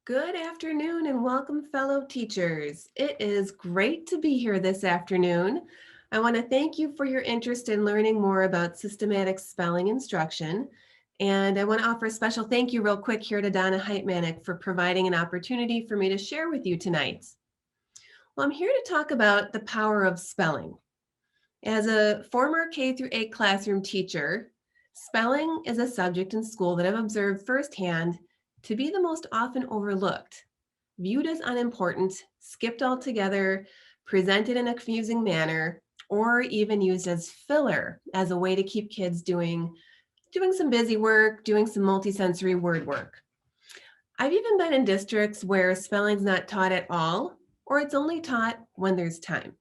Good afternoon and welcome, fellow teachers. It is great to be here this afternoon. I want to thank you for your interest in learning more about systematic spelling instruction. And I want to offer a special thank you real quick here to Donna Heitmanick for providing an opportunity for me to share with you tonight. Well, I'm here to talk about the power of spelling. As a former K through 8 classroom teacher, spelling is a subject in school that I've observed firsthand to be the most often overlooked, viewed as unimportant, skipped altogether, presented in a confusing manner, or even used as filler as a way to keep kids doing some busy work, doing some multisensory word work. I've even been in districts where spelling's not taught at all, or it's only taught when there's time.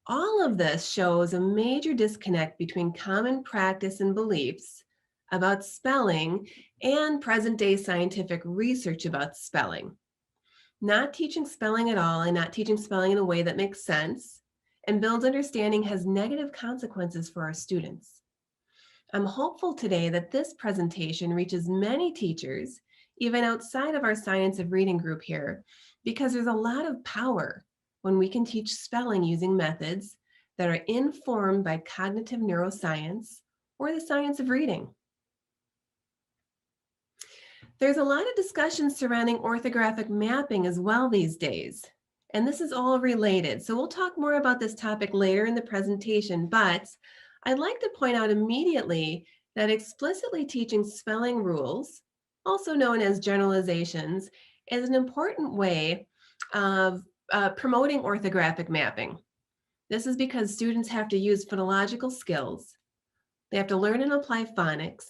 All of this shows a major disconnect between common practice and beliefs about spelling and present-day scientific research about spelling. Not teaching spelling at all and not teaching spelling in a way that makes sense and builds understanding has negative consequences for our students. I'm hopeful today that this presentation reaches many teachers, even outside of our Science of Reading group here, because there's a lot of power when we can teach spelling using methods that are informed by cognitive neuroscience or the science of reading. There's a lot of discussion surrounding orthographic mapping as well these days, and this is all related. So we'll talk more about this topic later in the presentation, but I'd like to point out immediately that explicitly teaching spelling rules, also known as generalizations, is an important way of promoting orthographic mapping. This is because students have to use phonological skills, they have to learn and apply phonics,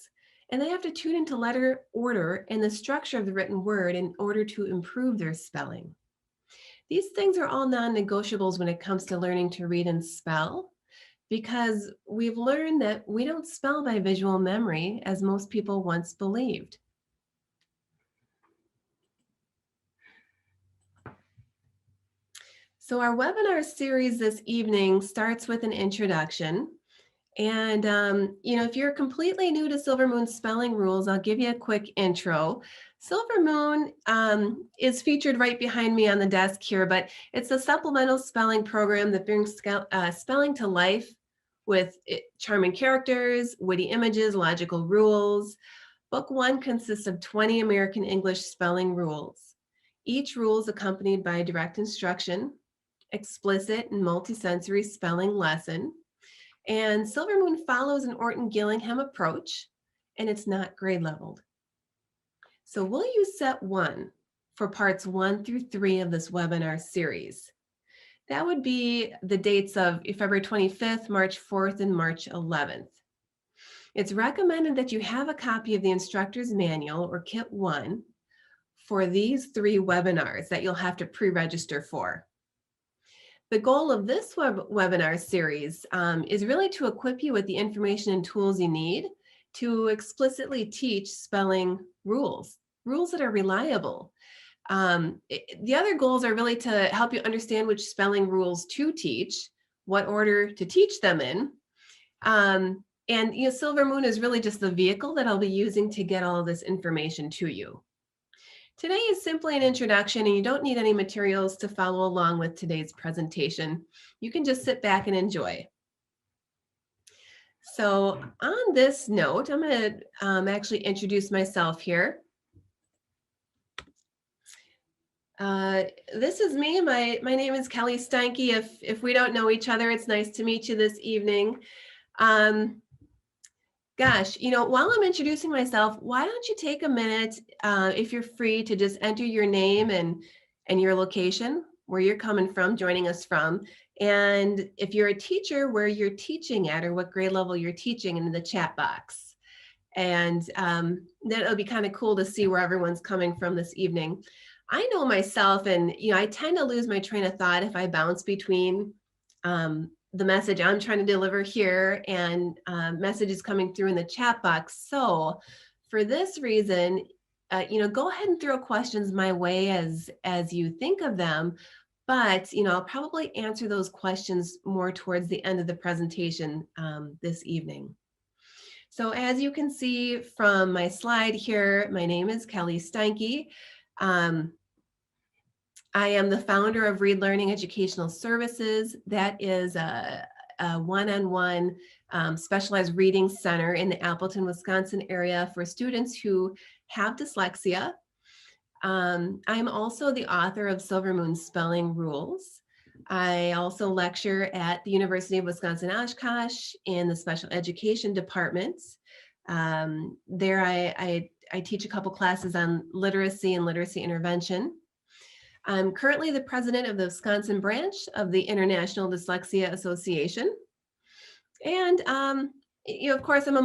and they have to tune into letter order and the structure of the written word in order to improve their spelling. These things are all non-negotiables when it comes to learning to read and spell, because we've learned that we don't spell by visual memory as most people once believed. So our webinar series this evening starts with an introduction. And, if you're completely new to Silver Moon spelling rules, I'll give you a quick intro. Silver Moon is featured right behind me on the desk here, but it's a supplemental spelling program that brings spelling to life with charming characters, witty images, logical rules. Book 1 consists of 20 American English spelling rules. Each rule is accompanied by direct instruction, explicit and multisensory spelling lesson. And Silver Moon follows an Orton-Gillingham approach, and it's not grade leveled. So we'll use set 1 for parts 1 through 3 of this webinar series. That would be the dates of February 25th, March 4th, and March 11th. It's recommended that you have a copy of the instructor's manual or kit 1 for these 3 webinars that you'll have to pre-register for. The goal of this webinar series is really to equip you with the information and tools you need to explicitly teach spelling rules that are reliable. The other goals are really to help you understand which spelling rules to teach, what order to teach them in. And Silver Moon is really just the vehicle that I'll be using to get all of this information to you. Today is simply an introduction, and you don't need any materials to follow along with today's presentation. You can just sit back and enjoy. So on this note, I'm going to actually introduce myself here. This is me. My name is Kelly Steinke. If we don't know each other, it's nice to meet you this evening. Gosh, while I'm introducing myself, why don't you take a minute, if you're free, to just enter your name and your location, where you're coming from, joining us from, and if you're a teacher, where you're teaching at or what grade level you're teaching in the chat box. And that'll be kind of cool to see where everyone's coming from this evening. I know myself, and I tend to lose my train of thought if I bounce between the message I'm trying to deliver here and messages coming through in the chat box. So for this reason, go ahead and throw questions my way as you think of them. But, I'll probably answer those questions more towards the end of the presentation this evening. So as you can see from my slide here, my name is Kelly Steinke. Um, I am the founder of Read Learning Educational Services. That is a one-on-one specialized reading center in the Appleton, Wisconsin area for students who have dyslexia. I'm also the author of Silver Moon Spelling Rules. I also lecture at the University of Wisconsin-Oshkosh in the special education department. There I teach a couple classes on literacy and literacy intervention. I'm currently the president of the Wisconsin branch of the International Dyslexia Association. And of course, I'm a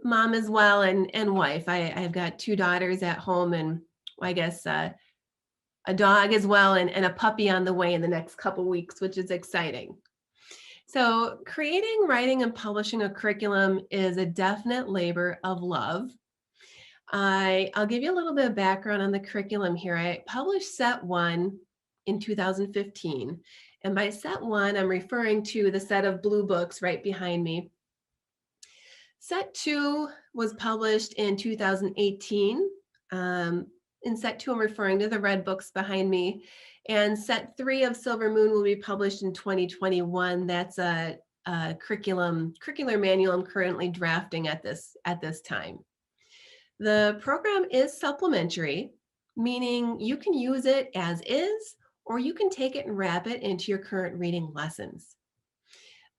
mom as well, and wife. I've got two daughters at home, and I guess a dog as well, and a puppy on the way in the next couple weeks, which is exciting. So creating, writing, and publishing a curriculum is a definite labor of love. I'll give you a little bit of background on the curriculum here. I published set 1 in 2015. And by set 1, I'm referring to the set of blue books right behind me. Set 2 was published in 2018. In set 2, I'm referring to the red books behind me. And set 3 of Silver Moon will be published in 2021. That's a curricular manual I'm currently drafting at this time. The program is supplementary, meaning you can use it as is, or you can take it and wrap it into your current reading lessons.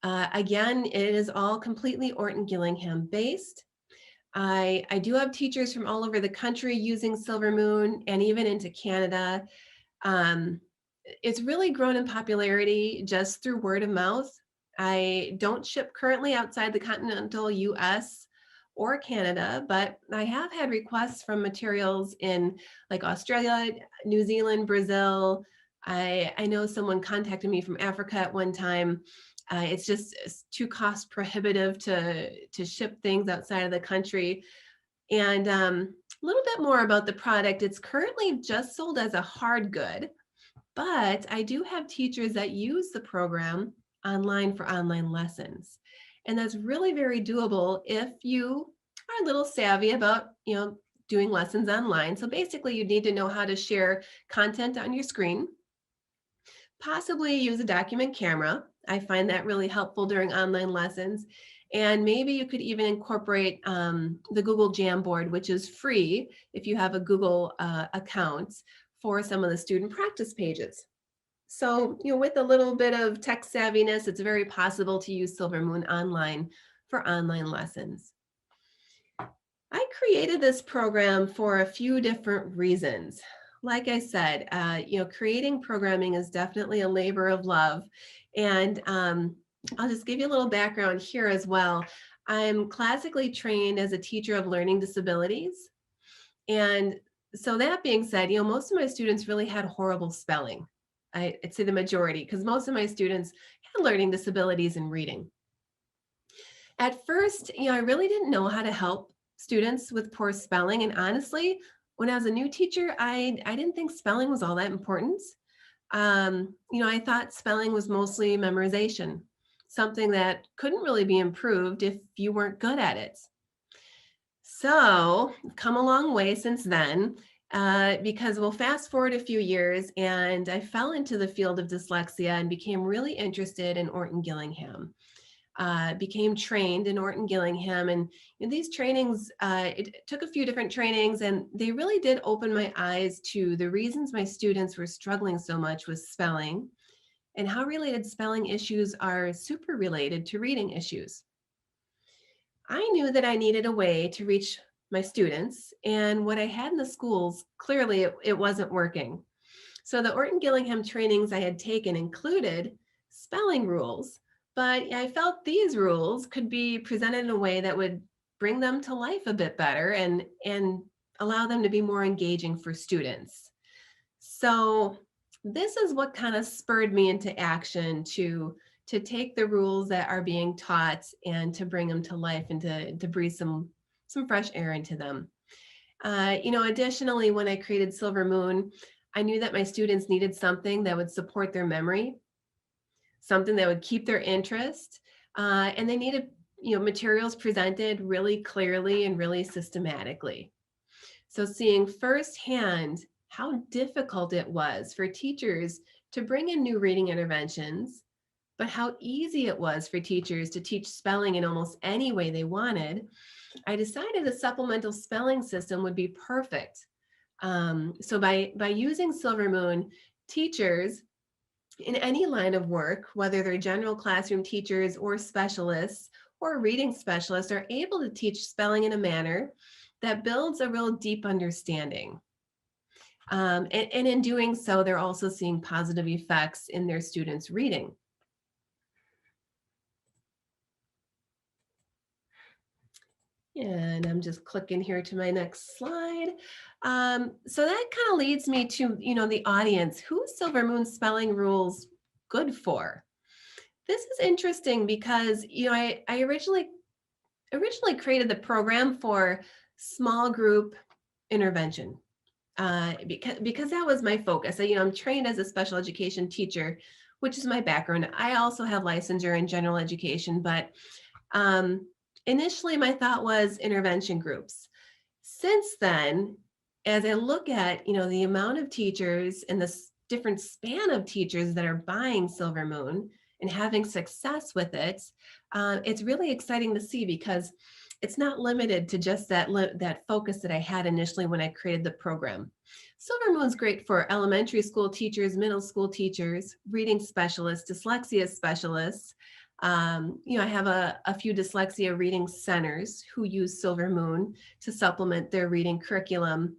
Again, it is all completely Orton Gillingham based. I do have teachers from all over the country using Silver Moon and even into Canada. It's really grown in popularity just through word of mouth. I don't ship currently outside the continental US or Canada, but I have had requests from materials in like Australia, New Zealand, Brazil. I know someone contacted me from Africa at one time. It's too cost prohibitive to ship things outside of the country. And a little bit more about the product. It's currently just sold as a hard good, but I do have teachers that use the program online for online lessons. And that's really very doable if you are a little savvy about, doing lessons online. So basically you need to know how to share content on your screen, possibly use a document camera. I find that really helpful during online lessons. And maybe you could even incorporate the Google Jamboard, which is free if you have a Google account, for some of the student practice pages. So, with a little bit of tech savviness, it's very possible to use Silver Moon online for online lessons. I created this program for a few different reasons. Like I said, creating programming is definitely a labor of love. And I'll just give you a little background here as well. I'm classically trained as a teacher of learning disabilities. And so that being said, most of my students really had horrible spelling. I'd say the majority, because most of my students had learning disabilities in reading. At first, I really didn't know how to help students with poor spelling. And honestly, when I was a new teacher, I didn't think spelling was all that important. I thought spelling was mostly memorization, something that couldn't really be improved if you weren't good at it. So, come a long way since then, because we'll fast forward a few years, and I fell into the field of dyslexia and became really interested in Orton Gillingham. Became trained in Orton Gillingham, and these trainings, it took a few different trainings, and they really did open my eyes to the reasons my students were struggling so much with spelling, and how related spelling issues are super related to reading issues. I knew that I needed a way to reach my students, and what I had in the schools, clearly it wasn't working. So the Orton Gillingham trainings I had taken included spelling rules, but I felt these rules could be presented in a way that would bring them to life a bit better and allow them to be more engaging for students. So this is what kind of spurred me into action to take the rules that are being taught and to bring them to life and to breathe some fresh air into them. Additionally, when I created Silver Moon, I knew that my students needed something that would support their memory, something that would keep their interest, and they needed, materials presented really clearly and really systematically. So seeing firsthand how difficult it was for teachers to bring in new reading interventions, but how easy it was for teachers to teach spelling in almost any way they wanted, I decided a supplemental spelling system would be perfect. So by using Silvermoon, teachers in any line of work, whether they're general classroom teachers or specialists or reading specialists, are able to teach spelling in a manner that builds a real deep understanding. And in doing so, they're also seeing positive effects in their students' reading. And I'm just clicking here to my next slide. So that kind of leads me to, the audience. Who's Silvermoon spelling rules good for? This is interesting because, I originally created the program for small group intervention because that was my focus. I'm trained as a special education teacher, which is my background. I also have licensure in general education, but um, initially my thought was intervention groups. Since then, as I look at, the amount of teachers and the different span of teachers that are buying Silvermoon and having success with it, it's really exciting to see because it's not limited to just that focus that I had initially when I created the program. Silvermoon's great for elementary school teachers, middle school teachers, reading specialists, dyslexia specialists. I have a few dyslexia reading centers who use Silvermoon to supplement their reading curriculum.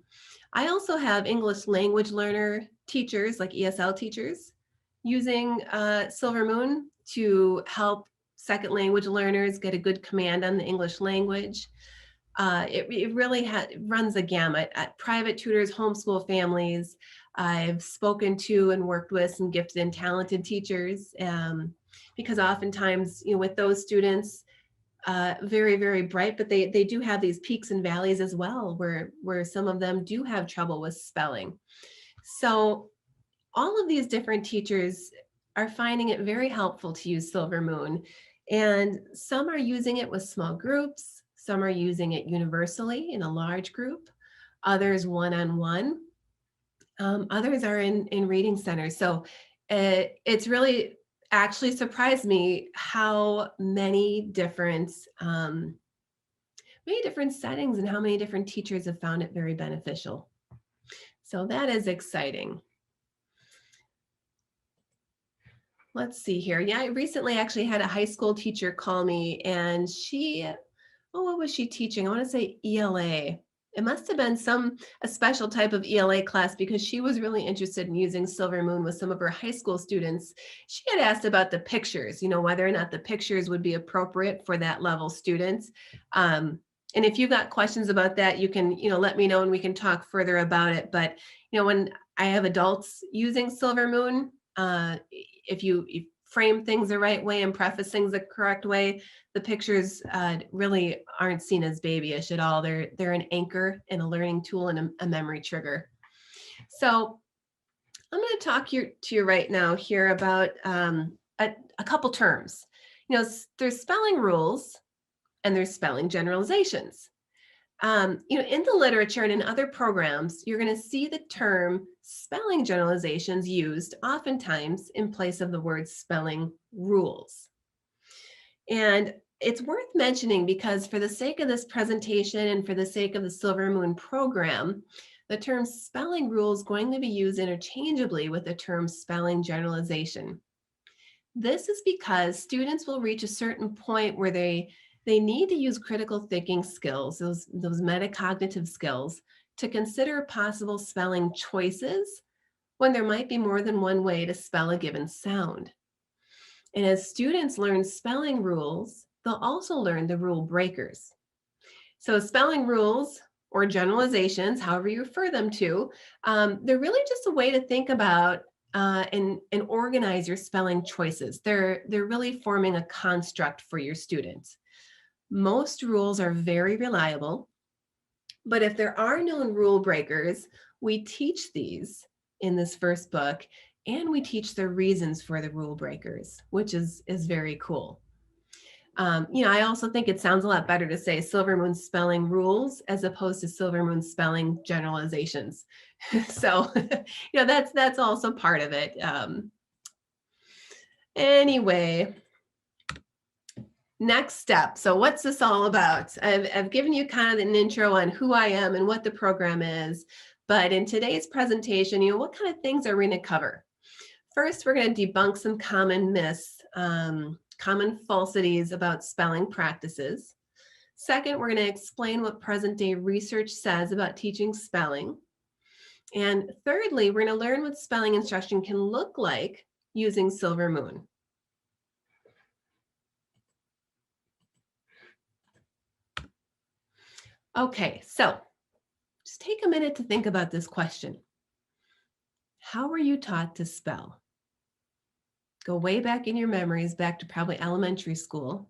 I also have English language learner teachers, like ESL teachers, using Silvermoon to help second language learners get a good command on the English language. It really runs a gamut. At private tutors, homeschool families, I've spoken to and worked with some gifted and talented teachers because oftentimes, with those students, very, very bright, but they do have these peaks and valleys as well, where some of them do have trouble with spelling. So all of these different teachers are finding it very helpful to use Silvermoon, and some are using it with small groups, some are using it universally in a large group, others one-on-one, others are in reading centers. So it's really actually surprised me how many different settings and how many different teachers have found it very beneficial. So that is exciting. Let's see here. Yeah, I recently actually had a high school teacher call me, and what was she teaching? I want to say ELA. It must have been a special type of ELA class because she was really interested in using Silvermoon with some of her high school students. She had asked about the pictures, whether or not the pictures would be appropriate for that level students. And if you've got questions about that, you can, let me know and we can talk further about it. But, when I have adults using Silvermoon, if you frame things the right way and preface things the correct way, the pictures really aren't seen as babyish at all. They're an anchor and a learning tool and a memory trigger. So I'm going to talk to you right now here about a couple terms. There's spelling rules and there's spelling generalizations. In the literature and in other programs, you're going to see the term spelling generalizations used oftentimes in place of the word spelling rules. And it's worth mentioning because for the sake of this presentation and for the sake of the Silvermoon program, the term spelling rule is going to be used interchangeably with the term spelling generalization. This is because students will reach a certain point where they need to use critical thinking skills, those metacognitive skills, to consider possible spelling choices when there might be more than one way to spell a given sound. And as students learn spelling rules, they'll also learn the rule breakers. So spelling rules or generalizations, however you refer them to, they're really just a way to think about and organize your spelling choices. They're really forming a construct for your students. Most rules are very reliable, but if there are known rule breakers, we teach these in this first book, and we teach the reasons for the rule breakers, which is very cool. I also think it sounds a lot better to say Silver Moon spelling rules as opposed to Silver Moon spelling generalizations. So, that's also part of it. Anyway, next step. So what's this all about? I've given you kind of an intro on who I am and what the program is. But in today's presentation, what kind of things are we going to cover? First, we're going to debunk some common myths, common falsities about spelling practices. Second, we're going to explain what present-day research says about teaching spelling. And thirdly, we're going to learn what spelling instruction can look like using Silver Moon. Okay, so just take a minute to think about this question. How were you taught to spell? Go way back in your memories, back to probably elementary school.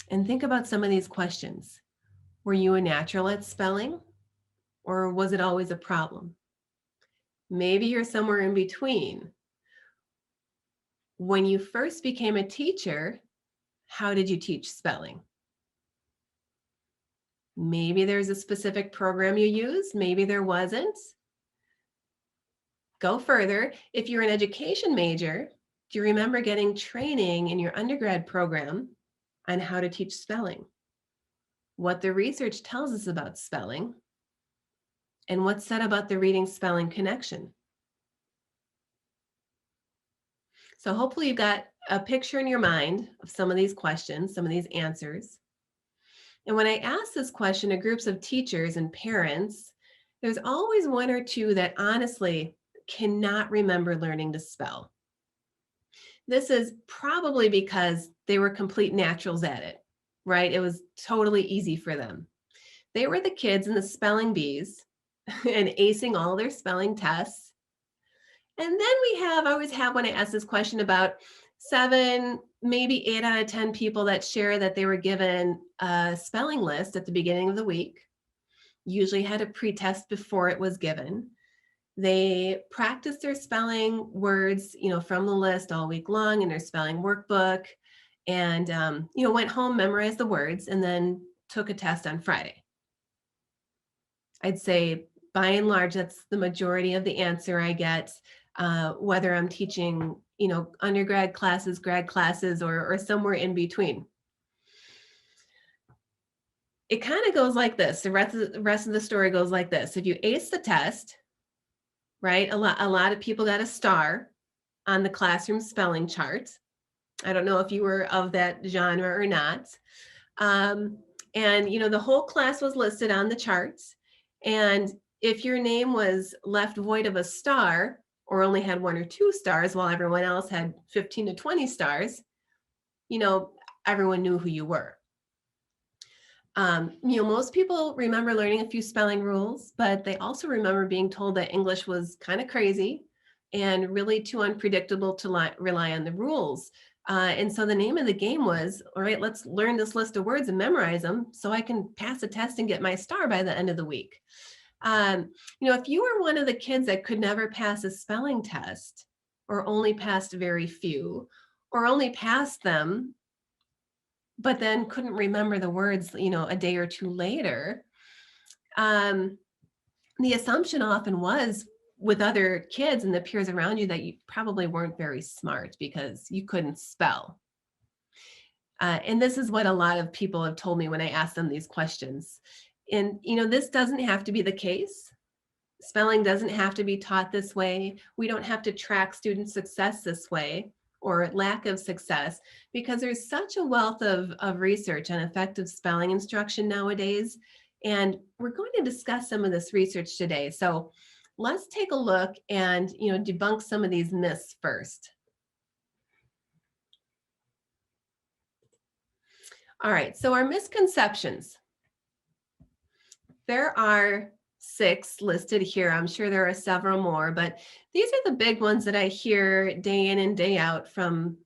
And think about some of these questions. Were you a natural at spelling, or was it always a problem? Maybe you're somewhere in between. When you first became a teacher, how did you teach spelling? Maybe there's a specific program you used, maybe there wasn't. Go further. If you're an education major, do you remember getting training in your undergrad program on how to teach spelling? What the research tells us about spelling, and what's said about the reading-spelling connection. So hopefully you've got a picture in your mind of some of these questions, some of these answers. And when I ask this question to groups of teachers and parents, there's always one or two that honestly cannot remember learning to spell. This is probably because they were complete naturals at it, right? It was totally easy for them. They were the kids in the spelling bees and acing all their spelling tests. And then I always have, when I ask this question, about 7, maybe 8 out of 10 people that share that they were given a spelling list at the beginning of the week, usually had a pretest before it was given. They practiced their spelling words, from the list all week long in their spelling workbook, and, went home, memorized the words, and then took a test on Friday. I'd say by and large, that's the majority of the answer I get, whether I'm teaching, undergrad classes, grad classes, or somewhere in between. It kind of goes like this. The rest of the story goes like this. If you ace the test, right, a lot of people got a star on the classroom spelling chart. I don't know if you were of that genre or not. And, the whole class was listed on the charts. And if your name was left void of a star, or only had 1 or 2 stars while everyone else had 15 to 20 stars, everyone knew who you were. Most people remember learning a few spelling rules, but they also remember being told that English was kind of crazy and really too unpredictable to rely on the rules. And so the name of the game was, all right, let's learn this list of words and memorize them so I can pass a test and get my star by the end of the week. If you were one of the kids that could never pass a spelling test, or only passed very few, or only passed them, but then couldn't remember the words, a day or two later, the assumption often was with other kids and the peers around you that you probably weren't very smart because you couldn't spell. And this is what a lot of people have told me when I ask them these questions. And, this doesn't have to be the case. Spelling doesn't have to be taught this way. We don't have to track student success this way, or lack of success, because there's such a wealth of research on effective spelling instruction nowadays. And we're going to discuss some of this research today. So let's take a look and debunk some of these myths first. All right, so our misconceptions. There are 6 listed here. I'm sure there are several more, but these are the big ones that I hear day in and day out from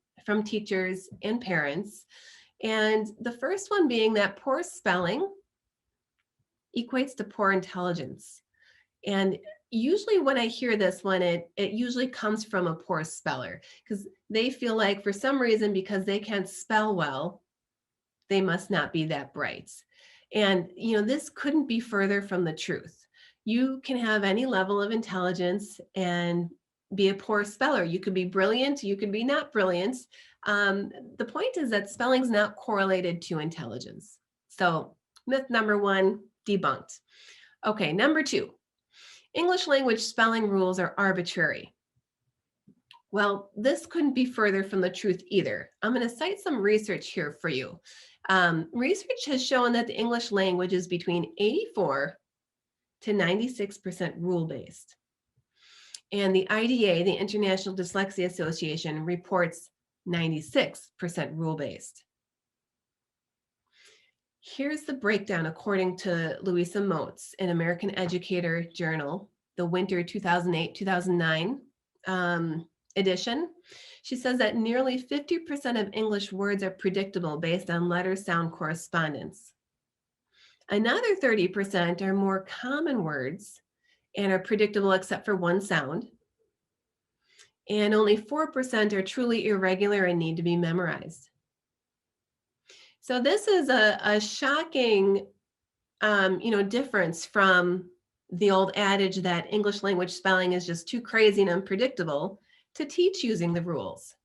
teachers and parents. And the first one being that poor spelling equates to poor intelligence. And usually when I hear this one, it usually comes from a poor speller because they feel like for some reason, because they can't spell well, they must not be that bright. And, this couldn't be further from the truth. You can have any level of intelligence and be a poor speller. You could be brilliant, you could be not brilliant. Um, the point is that spelling's not correlated to intelligence. So, myth number one, debunked. Okay, number two, English language spelling rules are arbitrary. Well, this couldn't be further from the truth either. I'm going to cite some research here for you. Research has shown that the English language is between 84 to 96% rule-based. And the IDA, the International Dyslexia Association, reports 96% rule-based. Here's the breakdown according to Louisa Moats, an American Educator journal, the winter 2008-2009 edition. She says that nearly 50% of English words are predictable based on letter-sound correspondence. Another 30% are more common words and are predictable except for one sound. And only 4% are truly irregular and need to be memorized. So this is a shocking difference from the old adage that English language spelling is just too crazy and unpredictable to teach using the rules.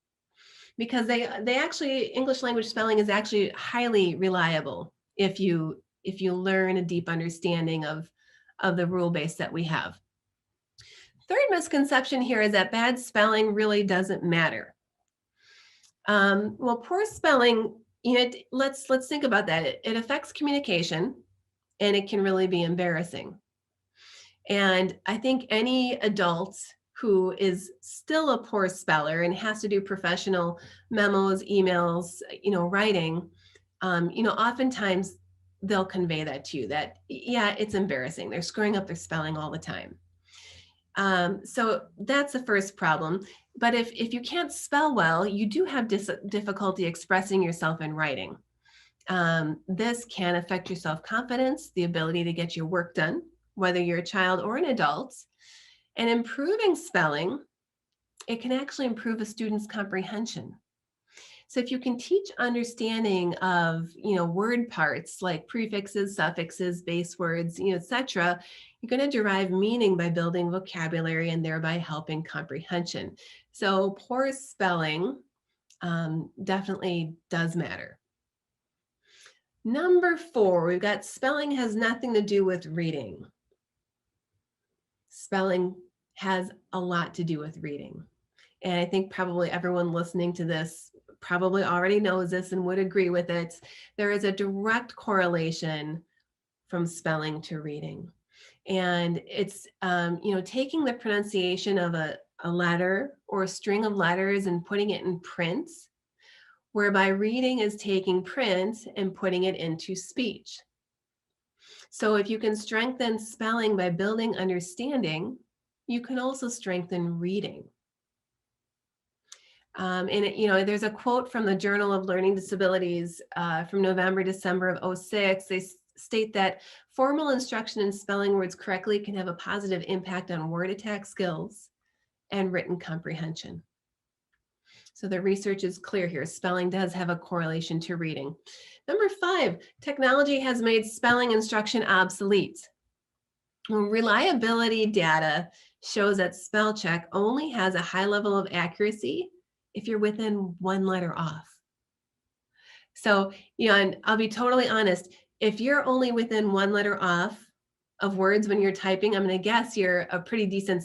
Because they actually, English language spelling is actually highly reliable if you learn a deep understanding of the rule base that we have. Third misconception here is that bad spelling really doesn't matter. Well, poor spelling, let's think about that. It affects communication, and it can really be embarrassing. And I think any adult who is still a poor speller and has to do professional memos, emails, writing, oftentimes they'll convey that to you that, yeah, it's embarrassing. They're screwing up their spelling all the time. So that's the first problem. But if you can't spell well, you do have difficulty expressing yourself in writing. This can affect your self-confidence, the ability to get your work done, whether you're a child or an adult. And improving spelling, it can actually improve a student's comprehension. So if you can teach understanding of, word parts like prefixes, suffixes, base words, etc., you're going to derive meaning by building vocabulary and thereby helping comprehension. So poor spelling definitely does matter. Number 4, we've got spelling has nothing to do with reading. Spelling has a lot to do with reading. And I think probably everyone listening to this probably already knows this and would agree with it. There is a direct correlation from spelling to reading. And it's, taking the pronunciation of a letter or a string of letters and putting it in print, whereby reading is taking print and putting it into speech. So if you can strengthen spelling by building understanding, you can also strengthen reading. There's a quote from the Journal of Learning Disabilities from November, December of 2006. They state that formal instruction in spelling words correctly can have a positive impact on word attack skills and written comprehension. So the research is clear here. Spelling does have a correlation to reading. Number 5, technology has made spelling instruction obsolete. Reliability data shows that spell check only has a high level of accuracy if you're within one letter off. So, and I'll be totally honest, if you're only within one letter off of words when you're typing, I'm going to guess you're a pretty decent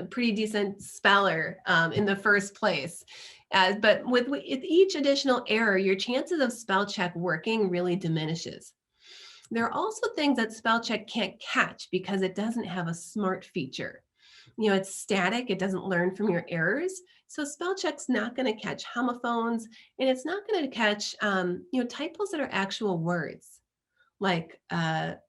pretty decent speller in the first place. But with each additional error, your chances of spell check working really diminishes. There are also things that spell check can't catch because it doesn't have a smart feature. It's static, it doesn't learn from your errors. So spell check's not going to catch homophones, and it's not going to catch, typos that are actual words. Like, the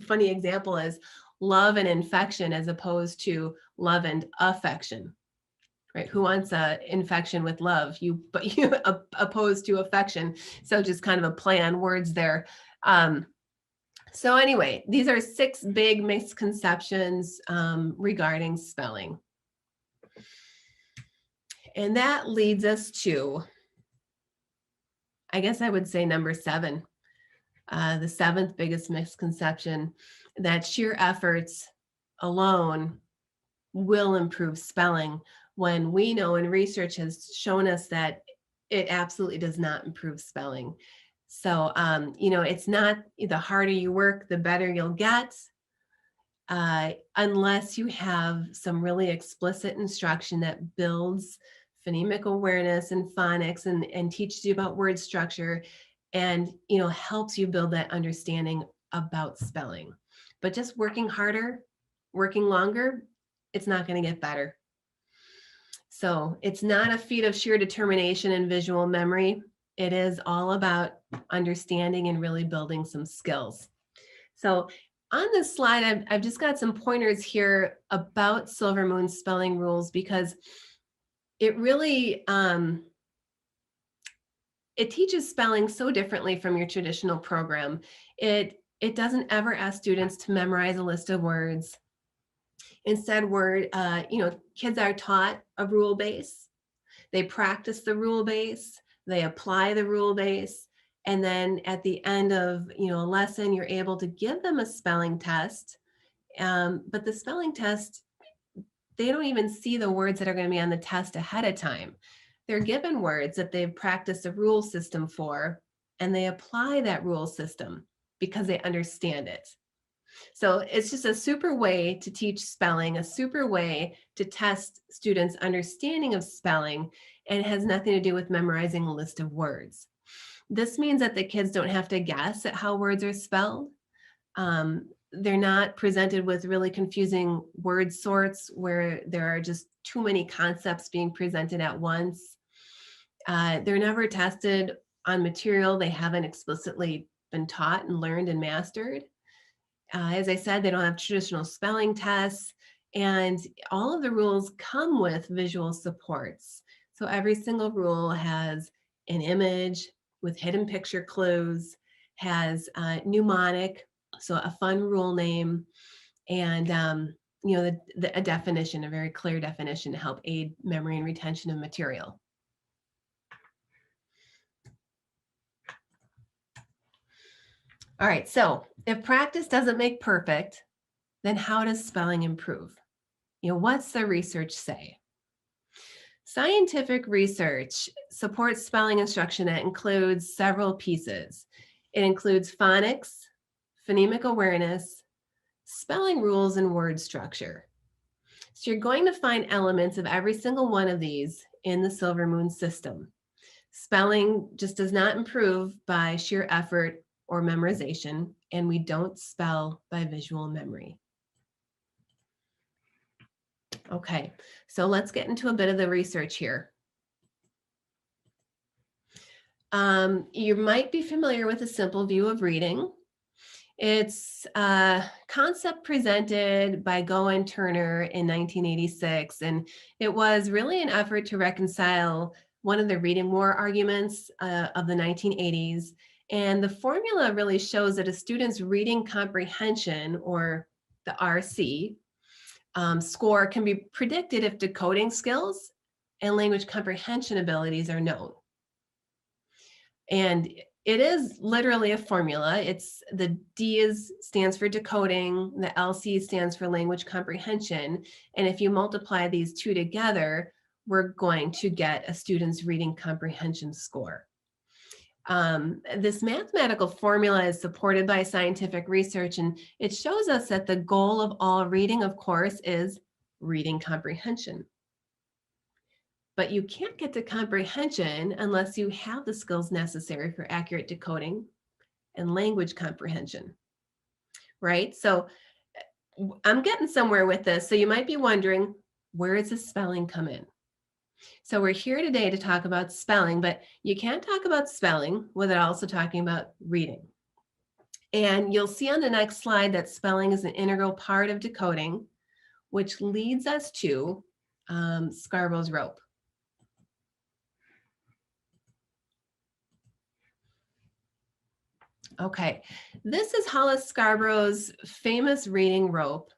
funny example is love and infection as opposed to love and affection, right? Who wants a infection with love? But you opposed to affection. So just kind of a play on words there. So anyway, these are 6 big misconceptions regarding spelling. And that leads us to, I guess I would say number 7, the 7th biggest misconception, that sheer efforts alone will improve spelling, when we know and research has shown us that it absolutely does not improve spelling. So, it's not the harder you work, the better you'll get, unless you have some really explicit instruction that builds phonemic awareness and phonics and teaches you about word structure and, helps you build that understanding about spelling. But just working harder, working longer, it's not going to get better. So it's not a feat of sheer determination and visual memory. It is all about understanding and really building some skills. So on this slide, I've just got some pointers here about Silver Moon spelling rules, because it really, it teaches spelling so differently from your traditional program. It doesn't ever ask students to memorize a list of words. Instead, kids are taught a rule base. They practice the rule base, they apply the rule base, and then at the end of a lesson, you're able to give them a spelling test. But the spelling test, they don't even see the words that are going to be on the test ahead of time. They're given words that they've practiced a rule system for, and they apply that rule system because they understand it. So it's just a super way to teach spelling, a super way to test students' understanding of spelling, and it has nothing to do with memorizing a list of words. This means that the kids don't have to guess at how words are spelled. They're not presented with really confusing word sorts where there are just too many concepts being presented at once. They're never tested on material they haven't explicitly been taught and learned and mastered. As I said, they don't have traditional spelling tests, and all of the rules come with visual supports. So every single rule has an image with hidden picture clues, has mnemonic, so a fun rule name, and a definition, a very clear definition to help aid memory and retention of material. All right, so if practice doesn't make perfect, then how does spelling improve? What's the research say? Scientific research supports spelling instruction that includes several pieces. It includes phonics, phonemic awareness, spelling rules, and word structure. So you're going to find elements of every single one of these in the Silver Moon system. Spelling just does not improve by sheer effort or memorization, and we don't spell by visual memory. Okay, so let's get into a bit of the research here. You might be familiar with a simple view of reading. It's a concept presented by Go and Turner in 1986, and it was really an effort to reconcile one of the reading war arguments of the 1980s. And the formula really shows that a student's reading comprehension, or the RC, score can be predicted if decoding skills and language comprehension abilities are known. And it is literally a formula. It's the D stands for decoding, the LC stands for language comprehension. And if you multiply these two together, we're going to get a student's reading comprehension score. This mathematical formula is supported by scientific research, and it shows us that the goal of all reading, of course, is reading comprehension. But you can't get to comprehension unless you have the skills necessary for accurate decoding and language comprehension, right? So I'm getting somewhere with this. So you might be wondering, where does the spelling come in? So we're here today to talk about spelling, but you can't talk about spelling without also talking about reading. And you'll see on the next slide that spelling is an integral part of decoding, which leads us to Scarborough's rope. Okay, this is Hollis Scarborough's famous reading rope.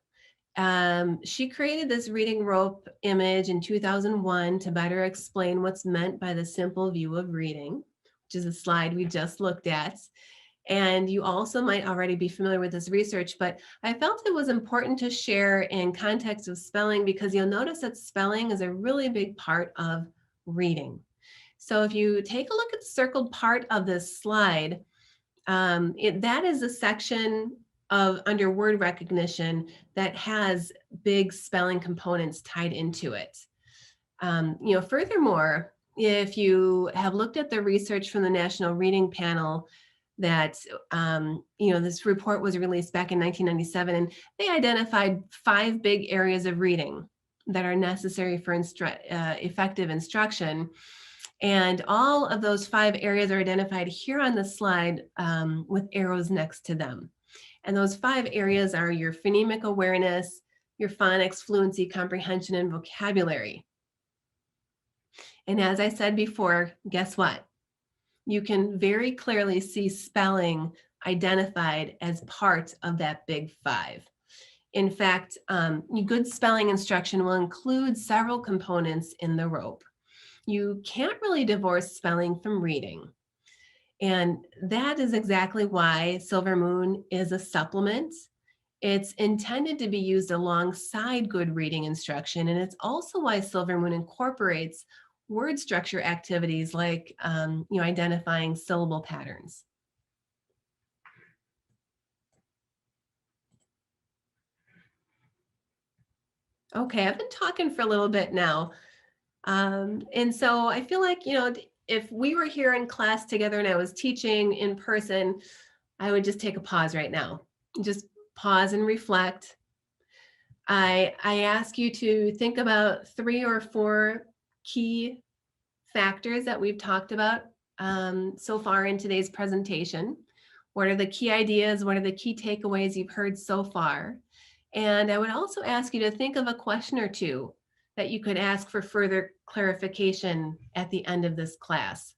She created this reading rope image in 2001 to better explain what's meant by the simple view of reading, which is a slide we just looked at. And you also might already be familiar with this research, but I felt it was important to share in context of spelling because you'll notice that spelling is a really big part of reading. So if you take a look at the circled part of this slide, that is a section of under word recognition that has big spelling components tied into it. Furthermore, if you have looked at the research from the National Reading Panel, that this report was released back in 1997, and they identified 5 big areas of reading that are necessary for effective instruction. And all of those 5 areas are identified here on the slide with arrows next to them. And those 5 areas are your phonemic awareness, your phonics, fluency, comprehension, and vocabulary. And as I said before, guess what? You can very clearly see spelling identified as part of that big 5. In fact, good spelling instruction will include several components in the rope. You can't really divorce spelling from reading. And that is exactly why Silver Moon is a supplement. It's intended to be used alongside good reading instruction, and it's also why Silver Moon incorporates word structure activities like identifying syllable patterns. Okay, I've been talking for a little bit now. And so I feel like, if we were here in class together and I was teaching in person, I would just take a pause right now. Just pause and reflect. I ask you to think about 3 or 4 key factors that we've talked about so far in today's presentation. What are the key ideas? What are the key takeaways you've heard so far? And I would also ask you to think of a question or two that you could ask for further clarification at the end of this class.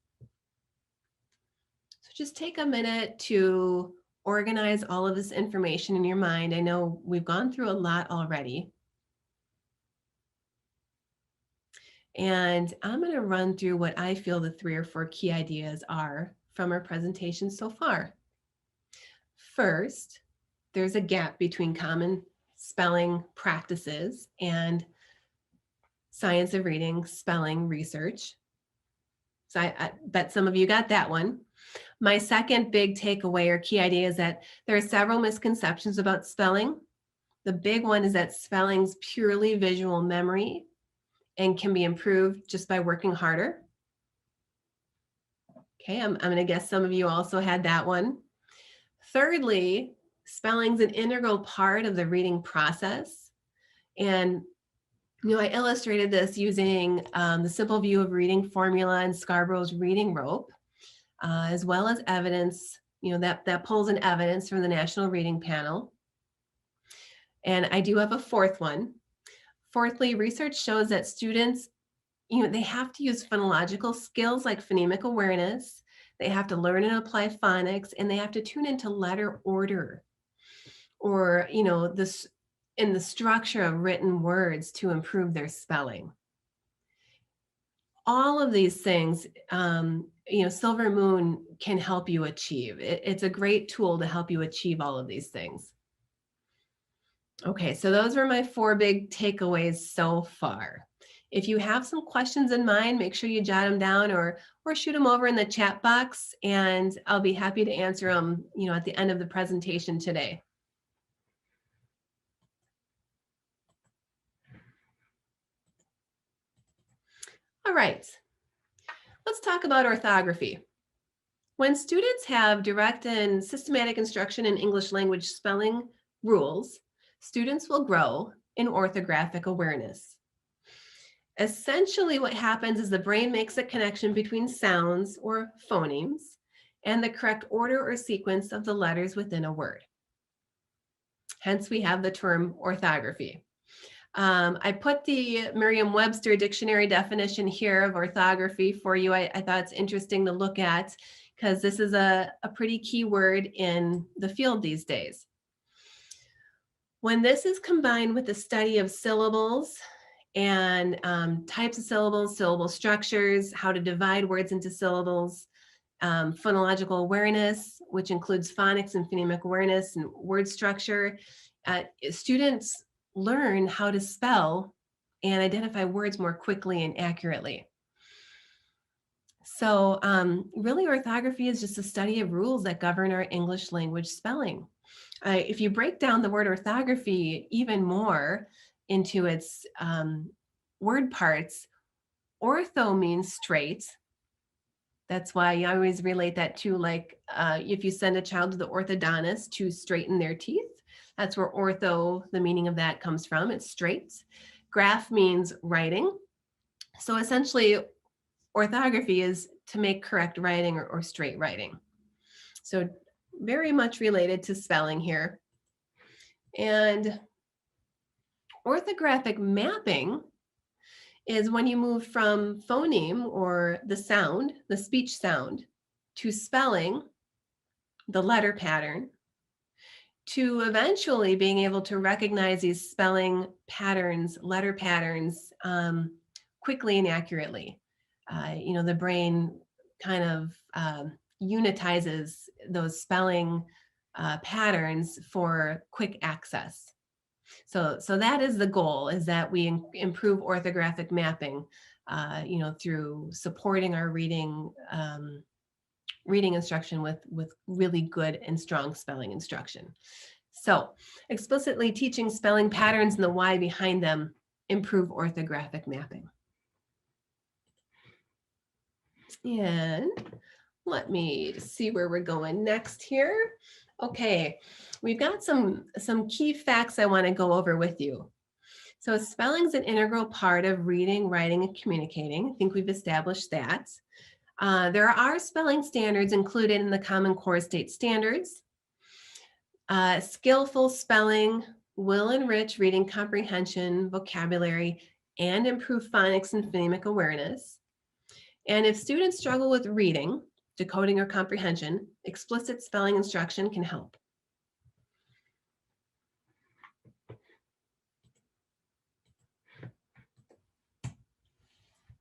So just take a minute to organize all of this information in your mind. I know we've gone through a lot already. And I'm going to run through what I feel the 3 or 4 key ideas are from our presentation so far. First, there's a gap between common spelling practices and science of reading spelling research. So I bet some of you got that one. My second big takeaway or key idea is that there are several misconceptions about spelling. The big one is that spelling's purely visual memory and can be improved just by working harder. Okay, I'm going to guess some of you also had that one. Thirdly, spelling's an integral part of the reading process. And, I illustrated this using the simple view of reading formula and Scarborough's reading rope, as well as evidence, that pulls in evidence from the National Reading Panel. And I do have a 4th one. Fourthly, research shows that students, they have to use phonological skills like phonemic awareness. They have to learn and apply phonics, and they have to tune into letter order or, this in the structure of written words to improve their spelling. All of these things, Silver Moon can help you achieve. It's a great tool to help you achieve all of these things. Okay, so those were my 4 big takeaways so far. If you have some questions in mind, make sure you jot them down or shoot them over in the chat box, and I'll be happy to answer them, at the end of the presentation today. All right, let's talk about orthography. When students have direct and systematic instruction in English language spelling rules, students will grow in orthographic awareness. Essentially, what happens is the brain makes a connection between sounds or phonemes and the correct order or sequence of the letters within a word. Hence, we have the term orthography. I put the Merriam-Webster dictionary definition here of orthography for you. I thought it's interesting to look at because this is a pretty key word in the field these days. When this is combined with the study of syllables and types of syllables, syllable structures, how to divide words into syllables, phonological awareness, which includes phonics and phonemic awareness and word structure, students learn how to spell and identify words more quickly and accurately. So really, orthography is just a study of rules that govern our English language spelling. If you break down the word orthography even more into its word parts, ortho means straight. That's why I always relate that to, like, if you send a child to the orthodontist to straighten their teeth, that's where ortho, the meaning of that comes from. It's straight. Graph means writing. So essentially, orthography is to make correct writing or straight writing. So very much related to spelling here. And orthographic mapping is when you move from phoneme, or the sound, the speech sound, to spelling, the letter pattern, to eventually being able to recognize these spelling patterns, letter patterns, quickly and accurately. The brain kind of unitizes those spelling patterns for quick access. So that is the goal, is that we improve orthographic mapping, through supporting our reading instruction with really good and strong spelling instruction. So explicitly teaching spelling patterns and the why behind them improve orthographic mapping. And let me see where we're going next here. Okay, we've got some key facts I want to go over with you. So spelling is an integral part of reading, writing, and communicating. I think we've established that. There are spelling standards included in the Common Core State Standards. Skillful spelling will enrich reading comprehension, vocabulary, and improve phonics and phonemic awareness. And if students struggle with reading, decoding, or comprehension, explicit spelling instruction can help.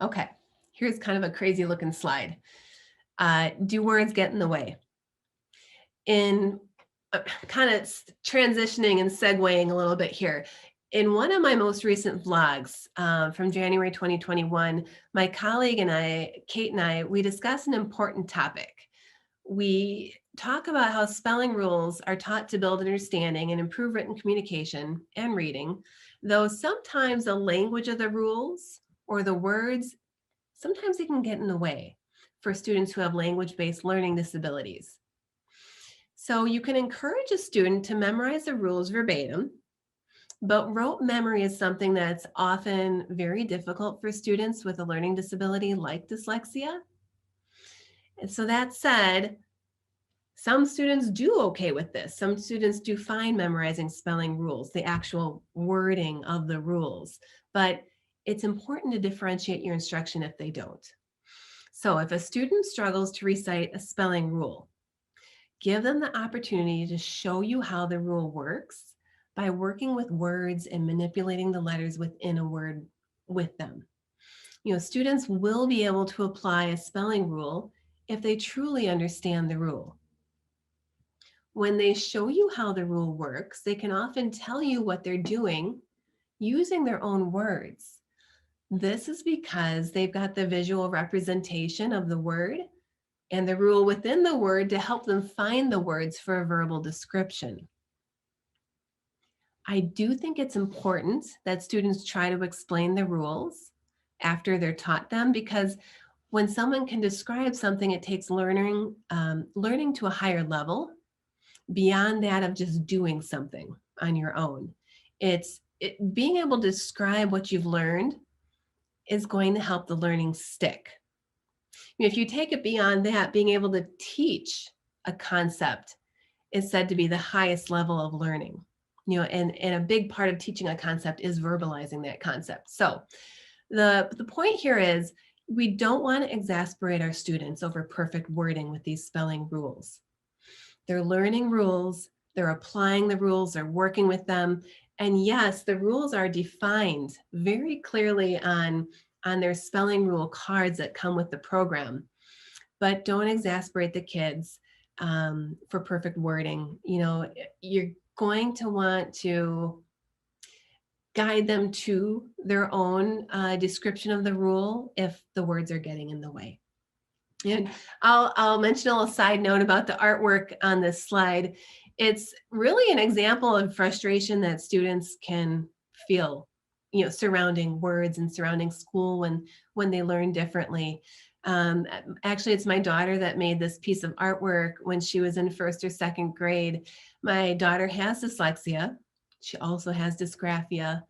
Okay, here's kind of a crazy looking slide. Do words get in the way? In kind of transitioning and segueing a little bit here, in one of my most recent vlogs from January 2021, my colleague and I, Kate and I, we discussed an important topic. We talk about how spelling rules are taught to build understanding and improve written communication and reading, though sometimes the language of the rules or the words, sometimes they can get in the way for students who have language-based learning disabilities. So you can encourage a student to memorize the rules verbatim, but rote memory is something that's often very difficult for students with a learning disability like dyslexia. And so that said, some students do okay with this. Some students do fine memorizing spelling rules, the actual wording of the rules, but it's important to differentiate your instruction if they don't. So if a student struggles to recite a spelling rule, give them the opportunity to show you how the rule works by working with words and manipulating the letters within a word with them. Students will be able to apply a spelling rule if they truly understand the rule. When they show you how the rule works, they can often tell you what they're doing using their own words. This is because they've got the visual representation of the word and the rule within the word to help them find the words for a verbal description. I do think it's important that students try to explain the rules after they're taught them, because when someone can describe something, it takes learning to a higher level beyond that of just doing something on your own. Being able to describe what you've learned is going to help the learning stick. If you take it beyond that, being able to teach a concept is said to be the highest level of learning. And a big part of teaching a concept is verbalizing that concept. So the point here is, We don't want to exasperate our students over perfect wording with these spelling rules. They're learning rules, they're applying the rules, they're working with them. And yes, the rules are defined very clearly on their spelling rule cards that come with the program. But don't exasperate the kids for perfect wording. You know, you're going to want to guide them to their own description of the rule if the words are getting in the way. And I'll mention a little side note about the artwork on this slide. It's really an example of frustration that students can feel, you know, surrounding words and surrounding school when they learn differently. Actually, it's my daughter that made this piece of artwork when she was in 1st or 2nd grade. My daughter has dyslexia. She also has dysgraphia.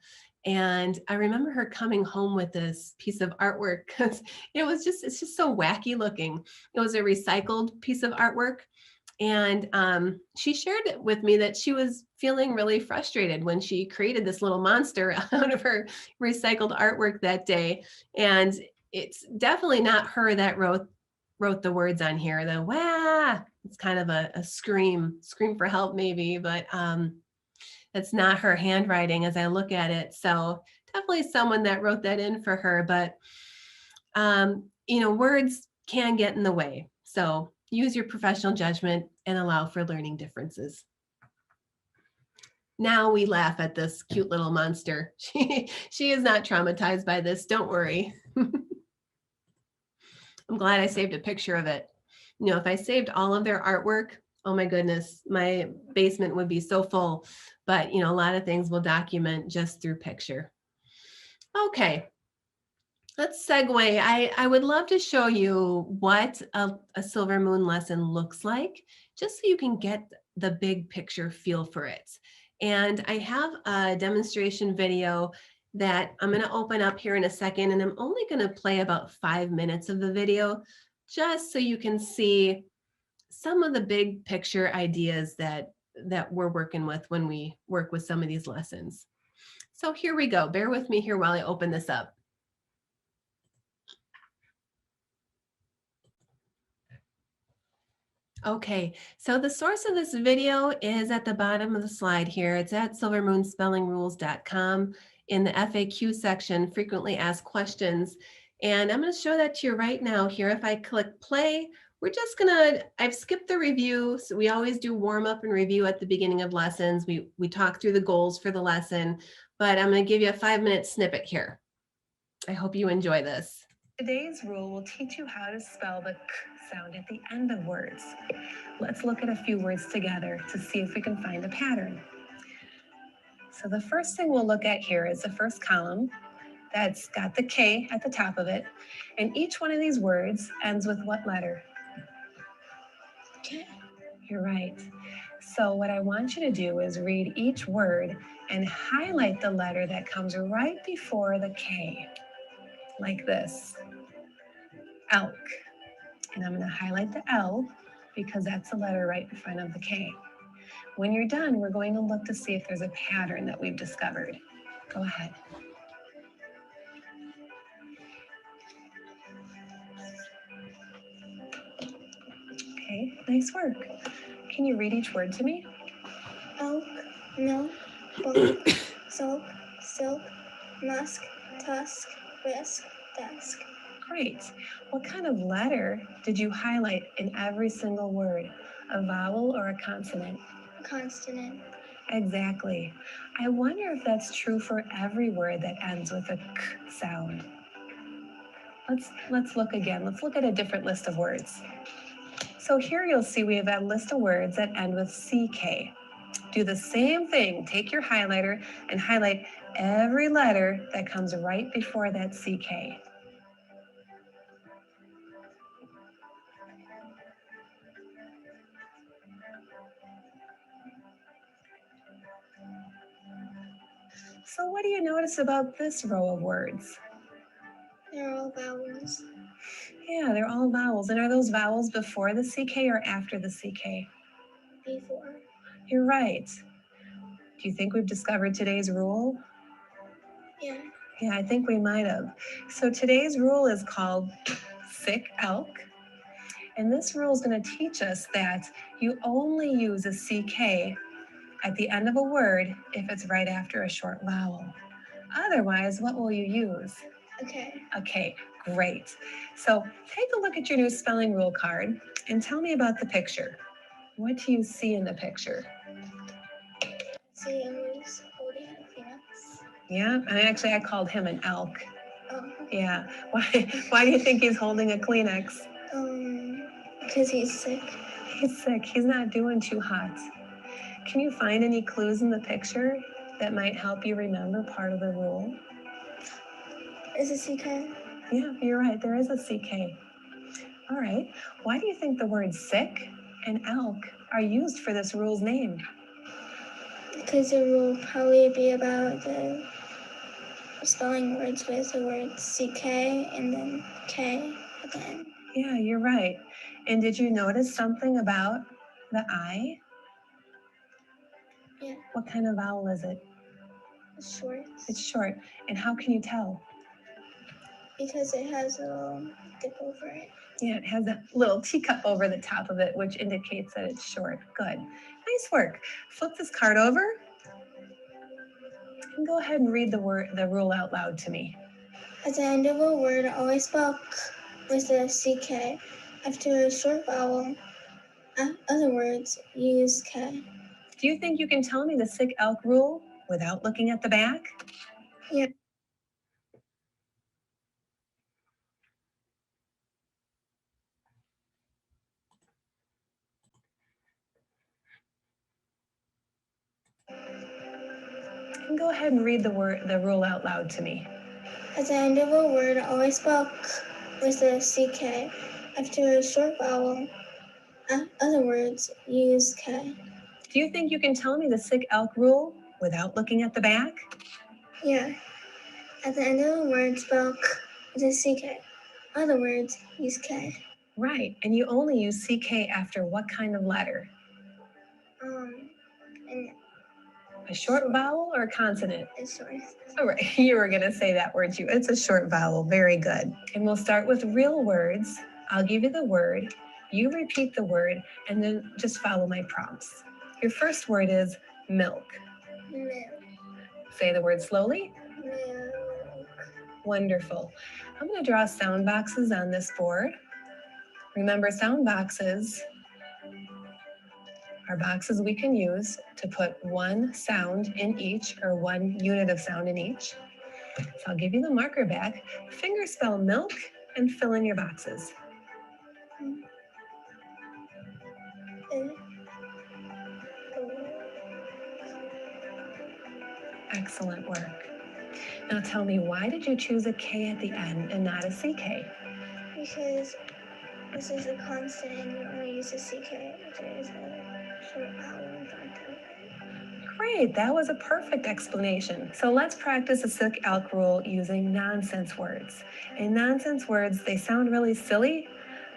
And I remember her coming home with this piece of artwork because it's just so wacky looking. It was a recycled piece of artwork. And she shared it with me that she was feeling really frustrated when she created this little monster out of her recycled artwork that day. And it's definitely not her that wrote the words on here. The wah, it's kind of a scream for help maybe, but that's not her handwriting as I look at it. So definitely someone that wrote that in for her, but you know, words can get in the way. So use your professional judgment and allow for learning differences. Now we laugh at this cute little monster. She is not traumatized by this, don't worry. I'm glad I saved a picture of it. You know, if I saved all of their artwork, oh my goodness, my basement would be so full. But, you know, a lot of things we'll document just through picture. Okay, let's segue. I would love to show you what a Silver Moon lesson looks like, just so you can get the big picture feel for it. And I have a demonstration video that I'm going to open up here in a second, and I'm only going to play about 5 minutes of the video, just so you can see some of the big picture ideas that we're working with when we work with some of these lessons. So here we go. Bear with me here while I open this up. Okay, so the source of this video is at the bottom of the slide here. It's at silvermoonspellingrules.com in the FAQ section, frequently asked questions. And I'm going to show that to you right now here. If I click play, I've skipped the review. So we always do warm up and review at the beginning of lessons. We talk through the goals for the lesson, but I'm going to give you a 5-minute snippet here. I hope you enjoy this. Today's rule will teach you how to spell the k sound at the end of words. Let's look at a few words together to see if we can find a pattern. So the first thing we'll look at here is the first column that's got the K at the top of it. And each one of these words ends with what letter? K. You're right. So what I want you to do is read each word and highlight the letter that comes right before the K, like this. Elk. And I'm going to highlight the L because that's the letter right in front of the K. When you're done, we're going to look to see if there's a pattern that we've discovered. Go ahead. Okay, nice work. Can you read each word to me? Elk, milk, book, soap, silk, musk, tusk, risk, desk. Great. What kind of letter did you highlight in every single word? A vowel or a consonant? Consonant. Exactly. I wonder if that's true for every word that ends with a k sound. Let's look again. Let's look at a different list of words. So here you'll see we have a list of words that end with CK. Do the same thing. Take your highlighter and highlight every letter that comes right before that CK. So what do you notice about this row of words? They're all vowels. Yeah, they're all vowels. And are those vowels before the CK or after the CK? Before. You're right. Do you think we've discovered today's rule? Yeah. Yeah, I think we might have. So today's rule is called sick elk. And this rule is going to teach us that you only use a CK at the end of a word if it's right after a short vowel. Otherwise, what will you use? Okay. Okay, great. So take a look at your new spelling rule card and tell me about the picture. What do you see in the picture? See, I was holding a phoenix. Yeah, and I called him an elk. Oh. Yeah. Why do you think he's holding a Kleenex? Because he's sick. He's sick. He's not doing too hot. Can you find any clues in the picture that might help you remember part of the rule? Is it CK? Yeah, you're right. There is a CK. All right. Why do you think the words sick and elk are used for this rule's name? Because it will probably be about the spelling words with the word CK and then K at the end. Yeah, you're right. And did you notice something about the I? Yeah. What kind of vowel is it? It's short. It's short. And how can you tell? Because it has a little dip over it. Yeah, it has a little teacup over the top of it, which indicates that it's short. Good. Nice work. Flip this card over and go ahead and read the rule out loud to me. At the end of a word, always spell K with a CK. After a short vowel, other words use K. Do you think you can tell me the sick elk rule without looking at the back? Yeah. And go ahead and read the rule out loud to me. At the end of a word, always spell K with a CK. After a short vowel, other words use K. Do you think you can tell me the sick elk rule without looking at the back? Yeah. At the end of a word, spell K with a CK. Other words use K. Right, and you only use CK after what kind of letter? And A short vowel or a consonant? it's short. All right, you were going to say that word too. It's a short vowel. Very good. And we'll start with real words. I'll give you the word. You repeat the word and then just follow my prompts. Your first word is milk. Milk. Say the word slowly. Milk. Wonderful. I'm going to draw sound boxes on this board. Remember, sound boxes are boxes we can use to put one sound in each or one unit of sound in each. So I'll give you the marker back. Finger spell milk and fill in your boxes. Excellent work. Now tell me, why did you choose a K at the end and not a CK? Because this is a constant and you only use a CK, which is a short vowel in front of it. Great, that was a perfect explanation. So let's practice a sick elk rule using nonsense words. And nonsense words, they sound really silly,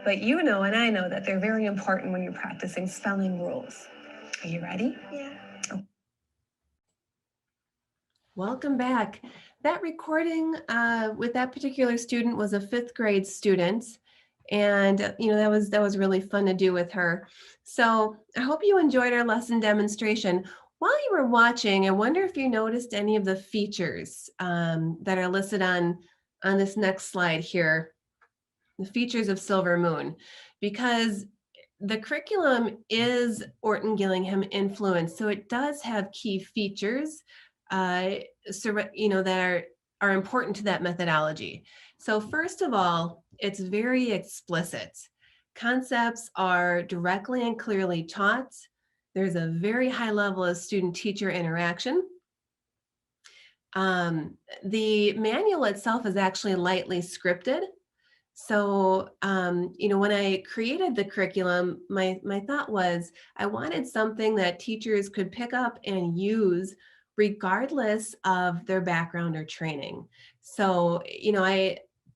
but you know and I know that they're very important when you're practicing spelling rules. Are you ready? Yeah. Welcome back. That recording with that particular student was a 5th grade student. And you know, that was really fun to do with her. So I hope you enjoyed our lesson demonstration. While you were watching, I wonder if you noticed any of the features that are listed on this next slide here, the features of Silver Moon, because the curriculum is Orton Gillingham influenced, so it does have key features, that are important to that methodology. So first of all, it's very explicit. Concepts are directly and clearly taught. There's a very high level of student-teacher interaction. The manual itself is actually lightly scripted. So, when I created the curriculum, my thought was I wanted something that teachers could pick up and use regardless of their background or training. So,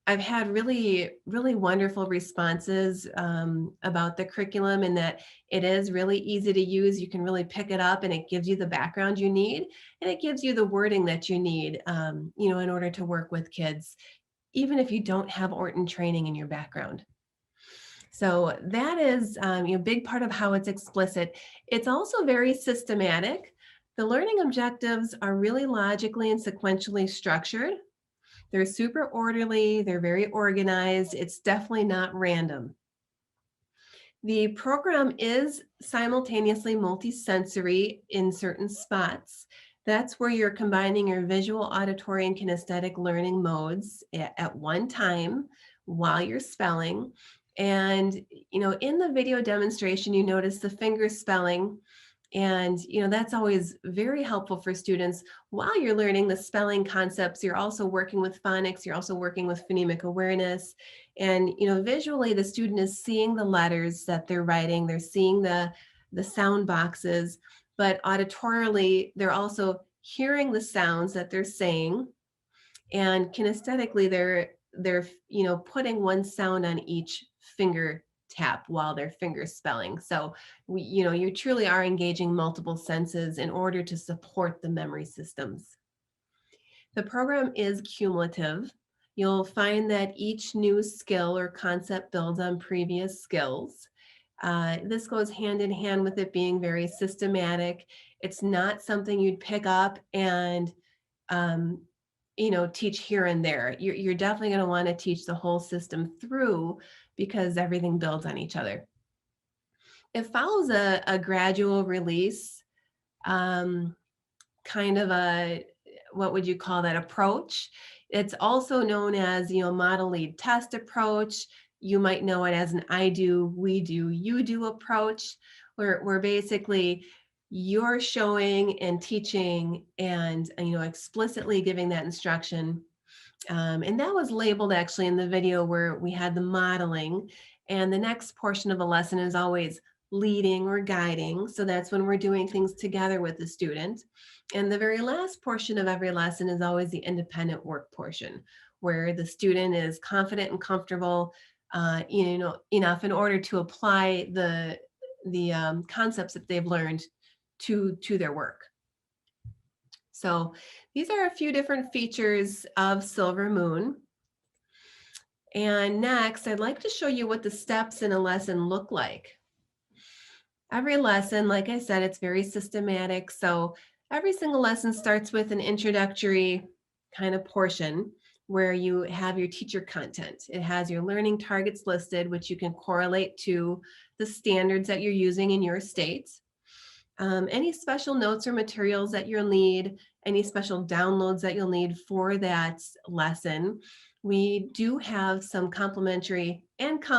I've had really, really wonderful responses about the curriculum, and that it is really easy to use. You can really pick it up and it gives you the background you need, and it gives you the wording that you need, in order to work with kids, even if you don't have Orton training in your background. So that is a big part of how it's explicit. It's also very systematic. The learning objectives are really logically and sequentially structured. They're super orderly, they're very organized. It's definitely not random. The program is simultaneously multisensory in certain spots. That's where you're combining your visual, auditory, and kinesthetic learning modes at one time while you're spelling. And, in the video demonstration, you notice the finger spelling. And, that's always very helpful for students. While you're learning the spelling concepts, you're also working with phonics, you're also working with phonemic awareness. And, visually, the student is seeing the letters that they're writing, they're seeing the sound boxes, but auditorily, they're also hearing the sounds that they're saying. And kinesthetically, they're putting one sound on each finger tap while they're finger spelling. So you truly are engaging multiple senses in order to support the memory systems. The program is cumulative. You'll find that each new skill or concept builds on previous skills. This goes hand in hand with it being very systematic. It's not something you'd pick up and um, teach here and there. You're definitely going to want to teach the whole system through, because everything builds on each other. It follows a gradual release, um, kind of a, what would you call that, approach. It's also known as, model lead test approach. You might know it as an I do, we do, you do approach, where basically you're showing and teaching and, explicitly giving that instruction. And that was labeled actually in the video where we had the modeling. And the next portion of a lesson is always leading or guiding. So that's when we're doing things together with the student. And the very last portion of every lesson is always the independent work portion, where the student is confident and comfortable, enough in order to apply the concepts that they've learned to their work. So these are a few different features of Silver Moon. And next, I'd like to show you what the steps in a lesson look like. Every lesson, like I said, it's very systematic. So every single lesson starts with an introductory kind of portion where you have your teacher content. It has your learning targets listed, which you can correlate to the standards that you're using in your state. Any special notes or materials that you'll need, any special downloads that you'll need for that lesson. We do have some complimentary, that's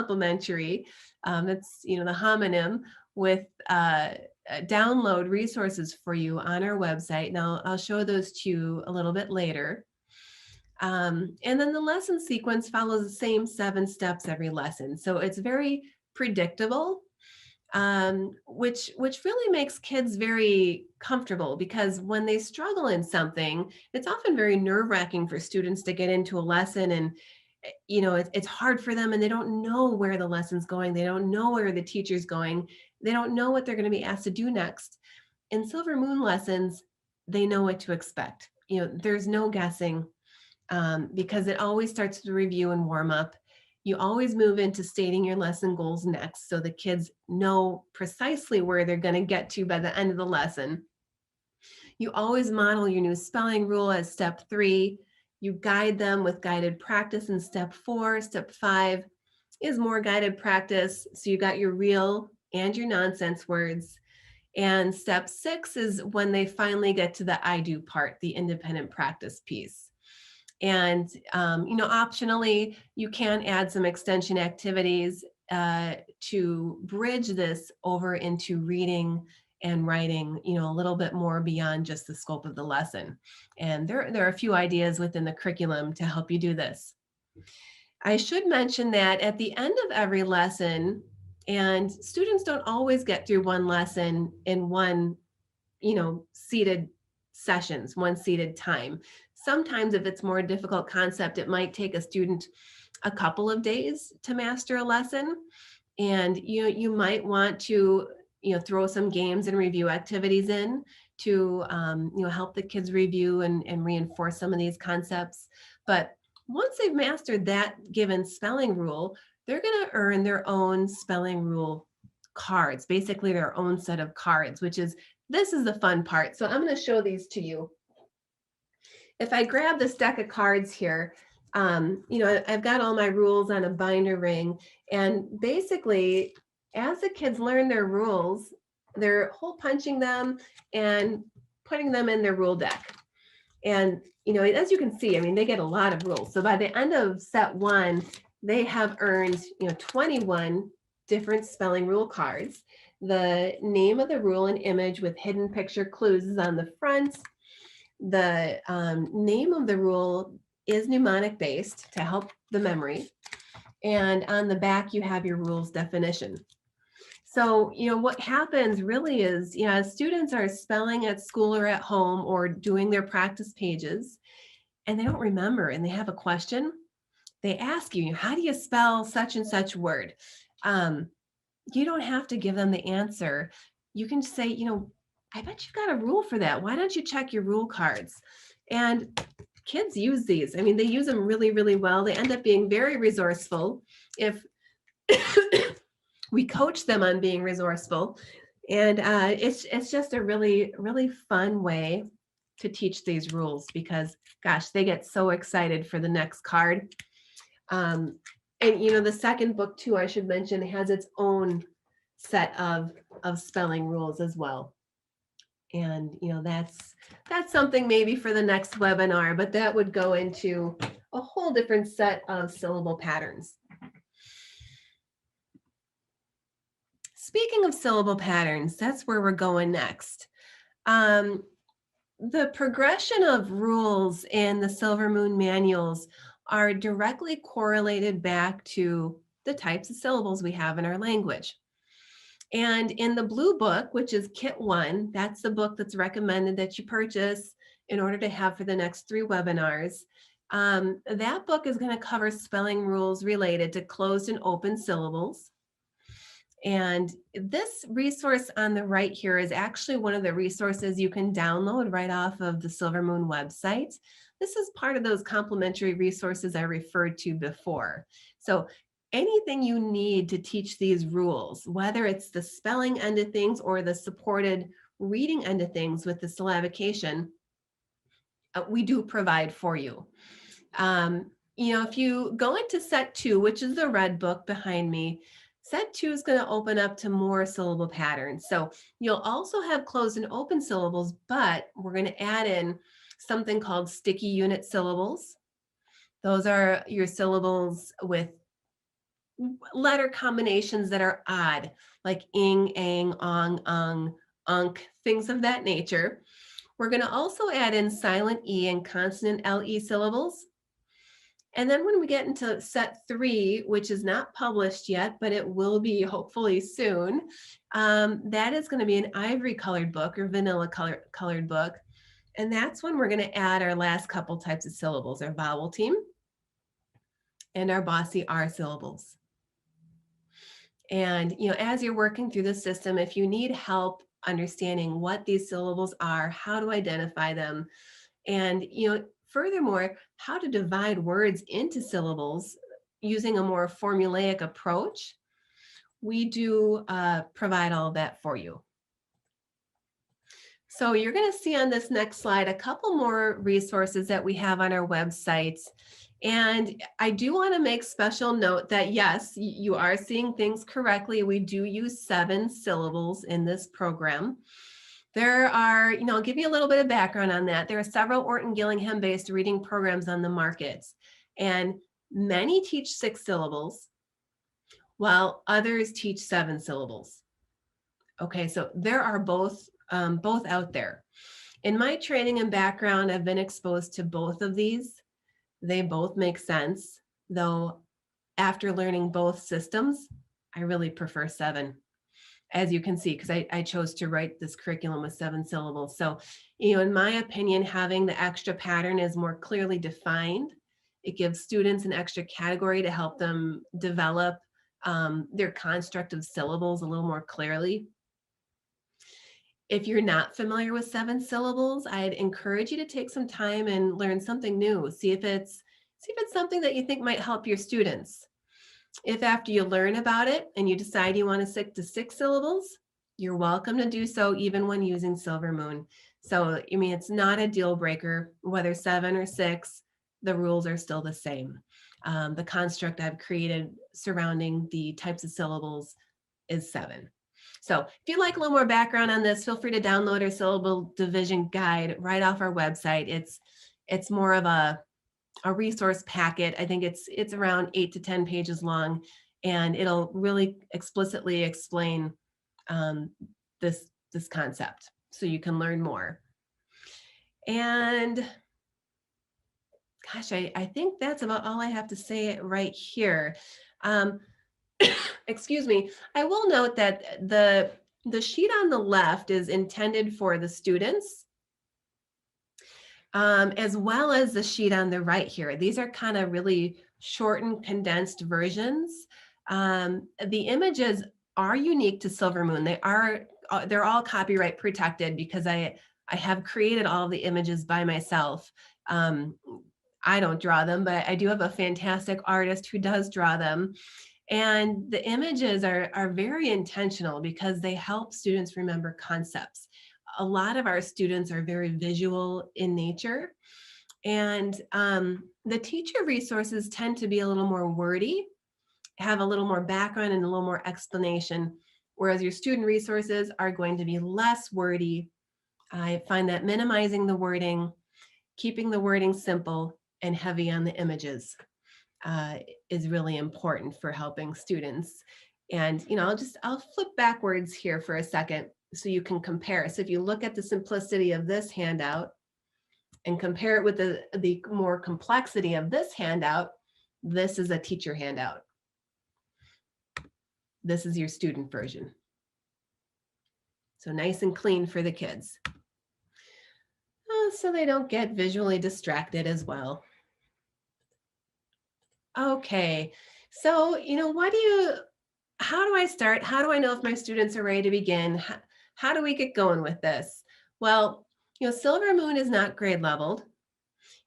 the homonym, with download resources for you on our website. Now I'll show those to you a little bit later. And then the lesson sequence follows the same 7 steps every lesson. So it's very predictable, which really makes kids very comfortable, because when they struggle in something, it's often very nerve-wracking for students to get into a lesson, and it's hard for them, and they don't know where the lesson's going, they don't know where the teacher's going, they don't know what they're going to be asked to do next. In Silver Moon lessons, they know what to expect. There's no guessing, because it always starts with a review and warm up. You always move into stating your lesson goals next, so the kids know precisely where they're going to get to by the end of the lesson. You always model your new spelling rule as step 3. You guide them with guided practice in step 4. Step 5 is more guided practice. So you got your real and your nonsense words. And step 6 is when they finally get to the I do part, the independent practice piece. And, optionally, you can add some extension activities to bridge this over into reading and writing, a little bit more beyond just the scope of the lesson. And there are a few ideas within the curriculum to help you do this. I should mention that at the end of every lesson, and students don't always get through one lesson in one, seated sessions, one seated time. Sometimes if it's more difficult concept, it might take a student a couple of days to master a lesson. And you might want to throw some games and review activities in to help the kids review and reinforce some of these concepts. But once they've mastered that given spelling rule, they're going to earn their own spelling rule cards, basically their own set of cards, this is the fun part. So I'm going to show these to you. If I grab this deck of cards here, I've got all my rules on a binder ring. And basically, as the kids learn their rules, they're hole punching them and putting them in their rule deck. And, as you can see, I mean, they get a lot of rules. So by the end of set one, they have earned, 21 different spelling rule cards. The name of the rule and image with hidden picture clues is on the front. The name of the rule is mnemonic based to help the memory. And on the back, you have your rules definition. So, what happens really is, as students are spelling at school or at home or doing their practice pages, and they don't remember and they have a question, they ask you, how do you spell such and such word? You don't have to give them the answer. You can say, I bet you've got a rule for that. Why don't you check your rule cards? And kids use these. I mean, they use them really, really well. They end up being very resourceful if we coach them on being resourceful. And it's just a really, really fun way to teach these rules because, gosh, they get so excited for the next card. And, the second book, too, I should mention, has its own set of spelling rules as well. And, that's something maybe for the next webinar, but that would go into a whole different set of syllable patterns. Speaking of syllable patterns, that's where we're going next. The progression of rules in the Silver Moon manuals are directly correlated back to the types of syllables we have in our language. And in the blue book, which is Kit 1, that's the book that's recommended that you purchase in order to have for the next 3 webinars. That book is going to cover spelling rules related to closed and open syllables. And this resource on the right here is actually one of the resources you can download right off of the Silver Moon website. This is part of those complimentary resources I referred to before. So anything you need to teach these rules, whether it's the spelling end of things or the supported reading end of things with the syllabication, we do provide for you. If you go into set 2, which is the red book behind me, set 2 is going to open up to more syllable patterns. So you'll also have closed and open syllables, but we're going to add in something called sticky unit syllables. Those are your syllables with letter combinations that are odd, like ing, ang, ong, unk, things of that nature. We're going to also add in silent E and consonant LE syllables. And then when we get into set 3, which is not published yet, but it will be hopefully soon, that is going to be an ivory colored book or vanilla colored book. And that's when we're going to add our last couple types of syllables, our vowel team and our bossy R syllables. And, as you're working through the system, if you need help understanding what these syllables are, how to identify them, and, furthermore, how to divide words into syllables using a more formulaic approach, we do provide all of that for you. So you're going to see on this next slide a couple more resources that we have on our website. And I do want to make special note that, yes, you are seeing things correctly. We do use 7 syllables in this program. There are, I'll give you a little bit of background on that. There are several Orton Gillingham-based reading programs on the market, and many teach 6 syllables, while others teach 7 syllables. Okay, so there are both out there. In my training and background, I've been exposed to both of these. They both make sense, though after learning both systems, I really prefer 7. as you can see, because I chose to write this curriculum with 7 syllables. So, in my opinion, having the extra pattern is more clearly defined. It gives students an extra category to help them develop their construct of syllables a little more clearly. If you're not familiar with 7 syllables, I'd encourage you to take some time and learn something new. See if it's something that you think might help your students. If after you learn about it and you decide you want to stick to 6 syllables, you're welcome to do so even when using Silver Moon. So, it's not a deal breaker, whether 7 or 6, the rules are still the same. The construct I've created surrounding the types of syllables is 7. So if you'd like a little more background on this, feel free to download our syllable division guide right off our website. It's more of a resource packet. I think it's around 8 to 10 pages long, and it'll really explicitly explain um, this concept so you can learn more. And gosh, I think that's about all I have to say right here. Um, excuse me. I will note that the sheet on the left is intended for the students, as well as the sheet on the right here. These are kind of really shortened, condensed versions. The images are unique to Silver Moon. They're all copyright protected because I have created all of the images by myself. I don't draw them, but I do have a fantastic artist who does draw them. And the images are very intentional because they help students remember concepts. A lot of our students are very visual in nature, and the teacher resources tend to be a little more wordy, have a little more background and a little more explanation, whereas your student resources are going to be less wordy. I find that minimizing the wording, keeping the wording simple, and heavy on the images is really important for helping students. And I'll flip backwards here for a second so you can compare. So if you look at the simplicity of this handout and compare it with the more complexity of this handout, this is a teacher handout. This is your student version. So nice and clean for the kids. So they don't get visually distracted as well. Okay, so how do I start? How do I know if my students are ready to begin? How do we get going with this? Well, Silver Moon is not grade leveled.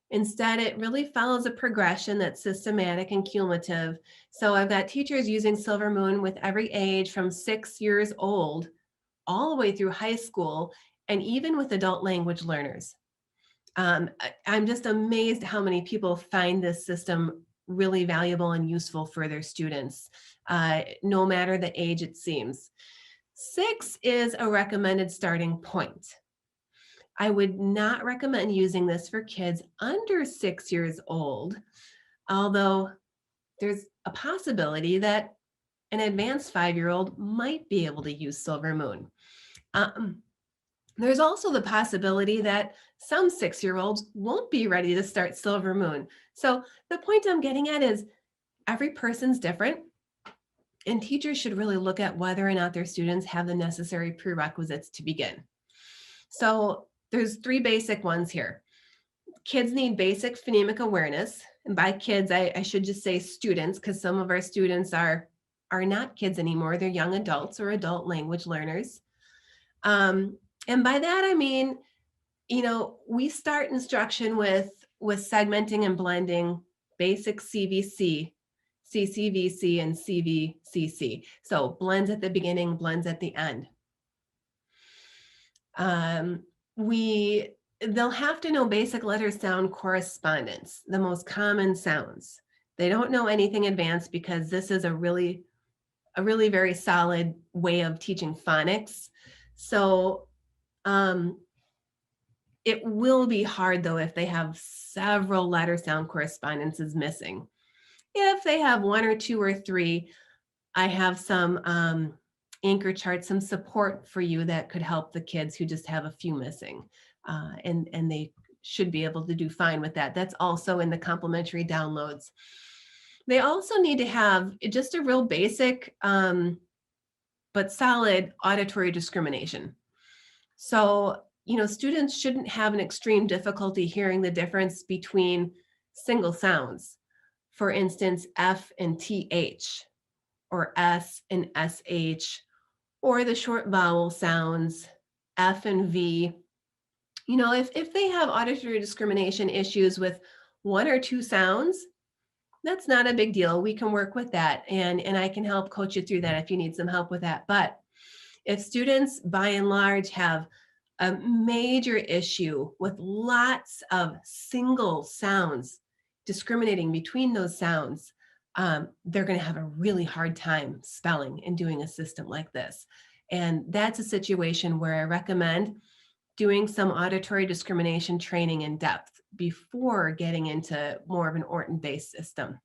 Instead, it really follows a progression that's systematic and cumulative. So I've got teachers using Silver Moon with every age from 6 years old all the way through high school, and even with adult language learners. I'm just amazed how many people find this system really valuable and useful for their students, no matter the age it seems. 6 is a recommended starting point. I would not recommend using this for kids under 6 years old, although there's a possibility that an advanced 5-year-old might be able to use Silver Moon. There's also the possibility that some 6-year-olds won't be ready to start Silver Moon. So the point I'm getting at is every person's different, and teachers should really look at whether or not their students have the necessary prerequisites to begin. So there's 3 basic ones here. Kids need basic phonemic awareness. And by kids, I should just say students, because some of our students are not kids anymore. They're young adults or adult language learners. And by that, I mean, we start instruction with segmenting and blending basic CVC, CCVC, and CVCC. So blends at the beginning, blends at the end. They'll have to know basic letter sound correspondence, the most common sounds. They don't know anything advanced because this is a really very solid way of teaching phonics. So it will be hard though if they have several letter sound correspondences missing. If they have 1 or 2 or 3, I have some anchor charts, some support for you that could help the kids who just have a few missing. And they should be able to do fine with that. That's also in the complimentary downloads. They also need to have just a real basic but solid auditory discrimination. So, students shouldn't have an extreme difficulty hearing the difference between single sounds. For instance, F and TH, or S and SH, or the short vowel sounds, F and V. If they have auditory discrimination issues with one or two sounds, that's not a big deal. We can work with that, and I can help coach you through that if you need some help with that. But if students by and large have a major issue with lots of single sounds, discriminating between those sounds, they're going to have a really hard time spelling and doing a system like this. And that's a situation where I recommend doing some auditory discrimination training in depth before getting into more of an Orton-based system.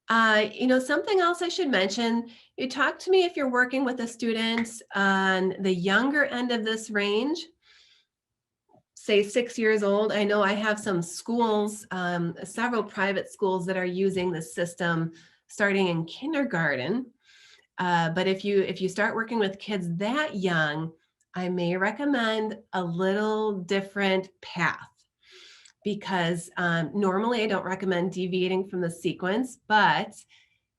Something else I should mention, you talk to me if you're working with a student on the younger end of this range, say 6 years old. I know I have some schools, several private schools that are using this system starting in kindergarten. But if you start working with kids that young, I may recommend a little different path, because normally I don't recommend deviating from the sequence, but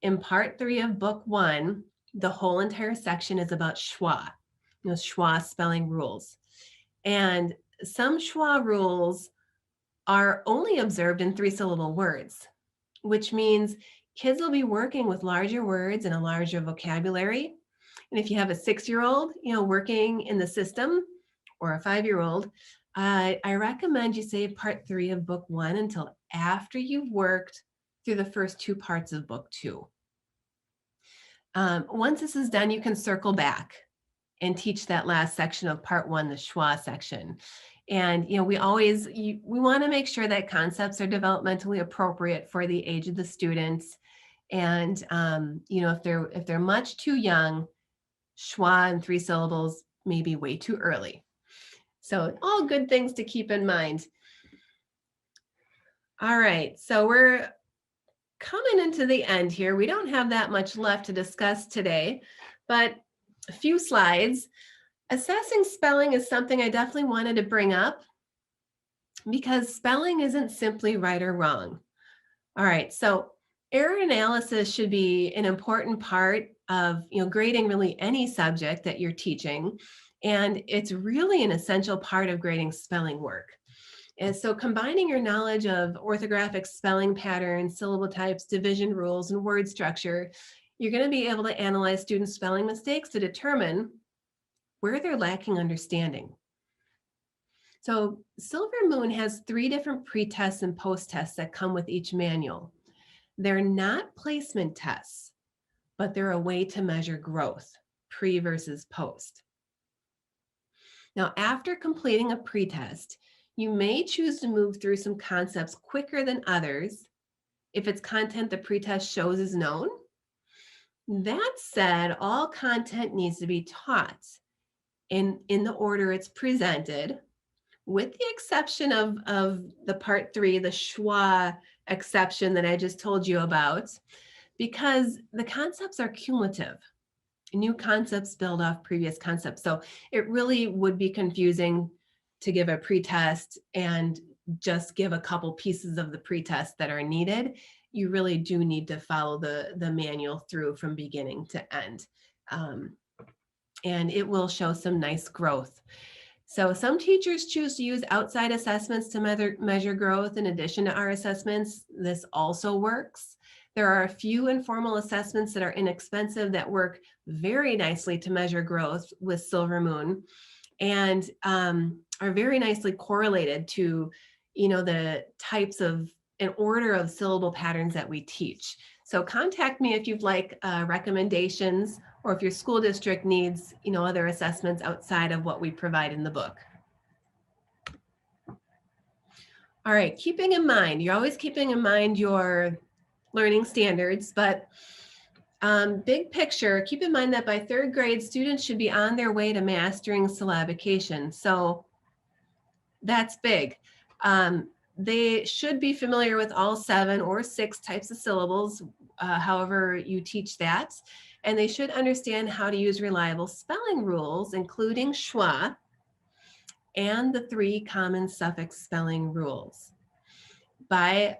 in part 3 of book 1, the whole entire section is about schwa, schwa spelling rules. And some schwa rules are only observed in 3-syllable words, which means kids will be working with larger words and a larger vocabulary. And if you have a 6-year-old, working in the system, or a 5-year-old, I recommend you save part 3 of book 1 until after you've worked through the first 2 parts of book 2. Once this is done, you can circle back and teach that last section of part 1, the schwa section. And we want to make sure that concepts are developmentally appropriate for the age of the students. And if they're much too young, schwa and 3 syllables may be way too early. So all good things to keep in mind. All right, so we're coming into the end here. We don't have that much left to discuss today, but a few slides. Assessing spelling is something I definitely wanted to bring up, because spelling isn't simply right or wrong. All right, so error analysis should be an important part of grading really any subject that you're teaching, and it's really an essential part of grading spelling work. And so combining your knowledge of orthographic spelling patterns, syllable types, division rules, and word structure, you're going to be able to analyze students' spelling mistakes to determine where they're lacking understanding. So Silver Moon has 3 different pre-tests and post-tests that come with each manual. They're not placement tests, but they're a way to measure growth, pre versus post. Now, after completing a pre-test, you may choose to move through some concepts quicker than others if it's content the pre-test shows is known. That said, all content needs to be taught in the order it's presented, with the exception of the part 3, the schwa exception that I just told you about, because the concepts are cumulative. New concepts build off previous concepts. So it really would be confusing to give a pretest and just give a couple pieces of the pretest that are needed. You really do need to follow the manual through from beginning to end. And it will show some nice growth. So some teachers choose to use outside assessments to measure growth in addition to our assessments. This also works. There are a few informal assessments that are inexpensive that work very nicely to measure growth with Silver Moon, and are very nicely correlated to, the types of an order of syllable patterns that we teach. So contact me if you'd like recommendations, or if your school district needs, other assessments outside of what we provide in the book. All right, keeping in mind, you're always keeping in mind your learning standards, but big picture, keep in mind that by 3rd grade, students should be on their way to mastering syllabication. So that's big. they should be familiar with all 7 or 6 types of syllables, however you teach that. And they should understand how to use reliable spelling rules, including schwa and the 3 common suffix spelling rules. By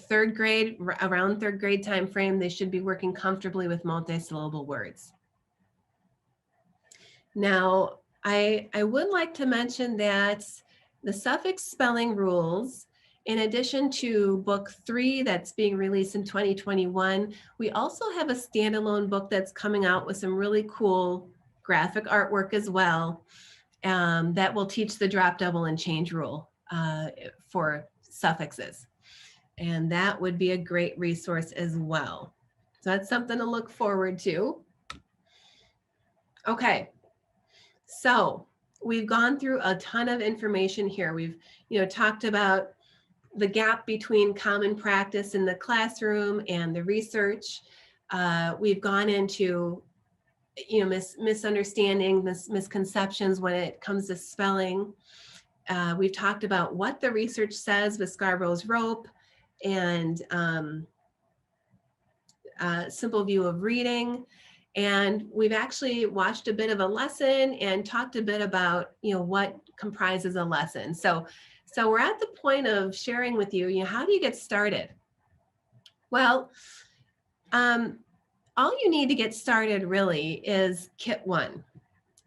third grade, around third grade time frame, they should be working comfortably with multisyllable words. Now, I would like to mention that the suffix spelling rules, in addition to book 3 that's being released in 2021, we also have a standalone book that's coming out with some really cool graphic artwork as well, that will teach the drop, double, and change rule for suffixes. And that would be a great resource as well. So that's something to look forward to. Okay, so we've gone through a ton of information here. We've talked about the gap between common practice in the classroom and the research. We've gone into misunderstanding, misconceptions when it comes to spelling. We've talked about what the research says with Scarborough's rope and simple view of reading. And we've actually watched a bit of a lesson and talked a bit about, what comprises a lesson. So we're at the point of sharing with you, how do you get started? Well, all you need to get started really is Kit 1.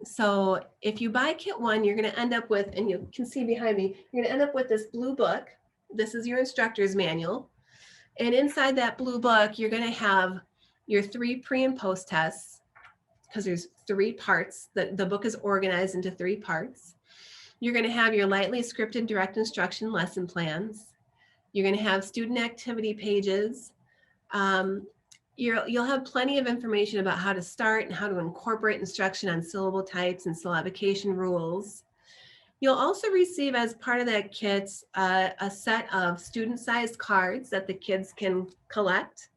So if you buy Kit 1, you're going to end up with, and you can see behind me, you're going to end up with this blue book. This is your instructor's manual. And inside that blue book, you're going to have your 3 pre and post tests, because there's 3 parts. The book is organized into 3 parts. You're going to have your lightly scripted direct instruction lesson plans. You're going to have student activity pages. You'll have plenty of information about how to start and how to incorporate instruction on syllable types and syllabication rules. You'll also receive, as part of that kit, a set of student-sized cards that the kids can collect.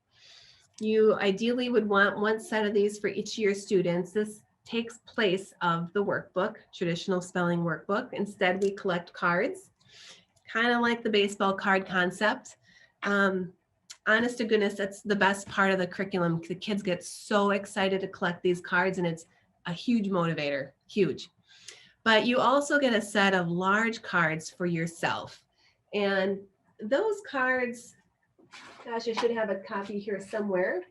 You ideally would want 1 set of these for each of your students. This takes place of the workbook, traditional spelling workbook. Instead, we collect cards, kind of like the baseball card concept. Honest to goodness, that's the best part of the curriculum. The kids get so excited to collect these cards, and it's a huge motivator, huge. But you also get a set of large cards for yourself. And those cards, gosh, I should have a copy here somewhere,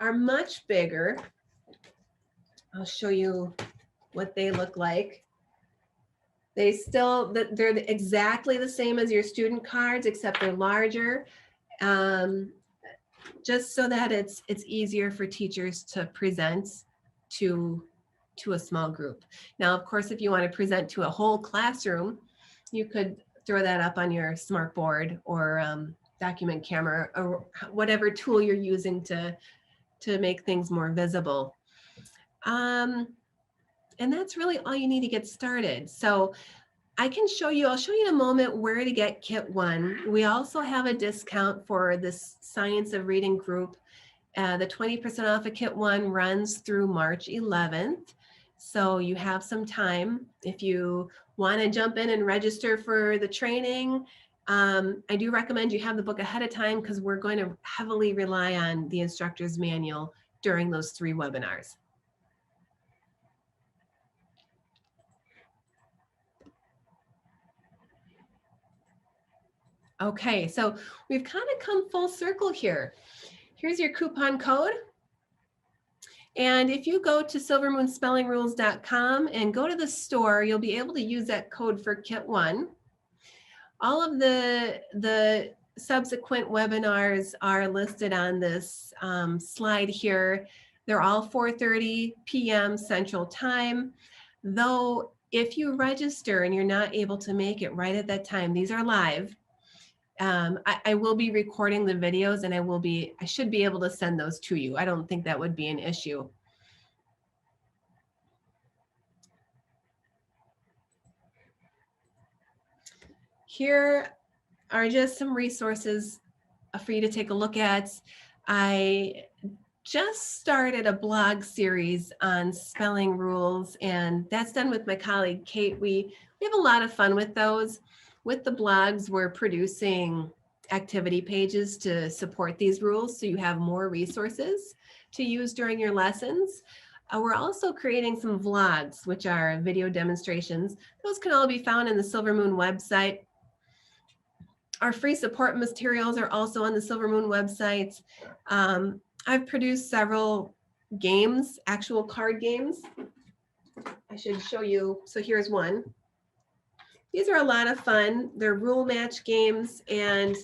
are much bigger. I'll show you what they look like. They're exactly the same as your student cards, except they're larger, just so that it's easier for teachers to present to a small group. Now, of course, if you want to present to a whole classroom, you could throw that up on your smart board or document camera or whatever tool you're using to make things more visible. And that's really all you need to get started. So I'll show you in a moment where to get Kit 1. We also have a discount for this Science of Reading group. The 20% off of Kit 1 runs through March 11th. So you have some time. If you want to jump in and register for the training, I do recommend you have the book ahead of time, because we're going to heavily rely on the instructor's manual during those 3 webinars. Okay, so we've kind of come full circle here. Here's your coupon code. And if you go to silvermoonspellingrules.com and go to the store, you'll be able to use that code for Kit 1. All of the subsequent webinars are listed on this slide here. They're all 4:30 p.m. Central Time. Though if you register and you're not able to make it right at that time, these are live. I will be recording the videos, and I should be able to send those to you. I don't think that would be an issue. Here are just some resources for you to take a look at. I just started a blog series on spelling rules, and that's done with my colleague Kate. We have a lot of fun with those. With the blogs, we're producing activity pages to support these rules so you have more resources to use during your lessons. We're also creating some vlogs, which are video demonstrations. Those can all be found in the Silver Moon website. Our free support materials are also on the Silver Moon website. I've produced several games, actual card games. I should show you. So here's one. These are a lot of fun. They're rule match games. And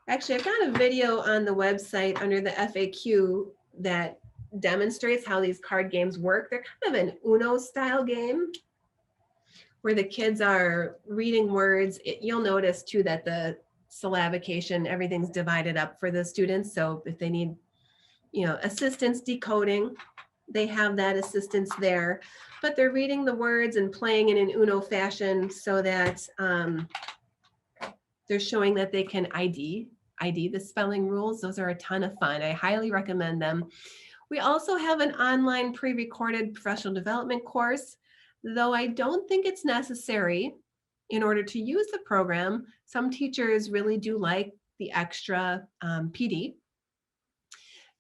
actually, I've got a video on the website under the FAQ that demonstrates how these card games work. They're kind of an Uno style game where the kids are reading words. You'll notice too that the syllabication, everything's divided up for the students. So if they need, assistance decoding, they have that assistance there, but they're reading the words and playing in an Uno fashion so that they're showing that they can ID the spelling rules. Those are a ton of fun. I highly recommend them. We also have an online pre-recorded professional development course, though I don't think it's necessary in order to use the program. Some teachers really do like the extra PD.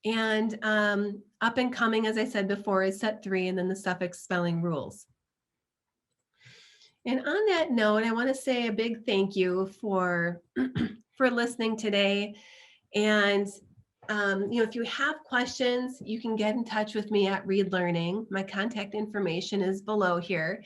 And up and coming, as I said before, is set 3 and then the suffix spelling rules. And on that note, I want to say a big thank you for listening today. And if you have questions, you can get in touch with me at Read Learning. My contact information is below here.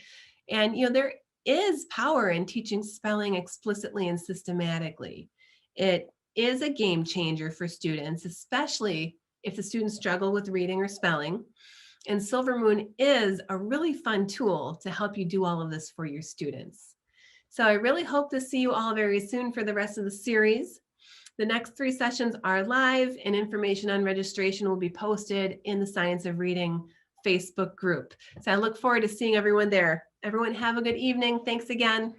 And there is power in teaching spelling explicitly and systematically. It is a game changer for students, especially if the students struggle with reading or spelling. And Silver Moon is a really fun tool to help you do all of this for your students. So I really hope to see you all very soon for the rest of the series. The next 3 sessions are live, and information on registration will be posted in the Science of Reading Facebook group. So I look forward to seeing everyone there. Everyone have a good evening. Thanks again.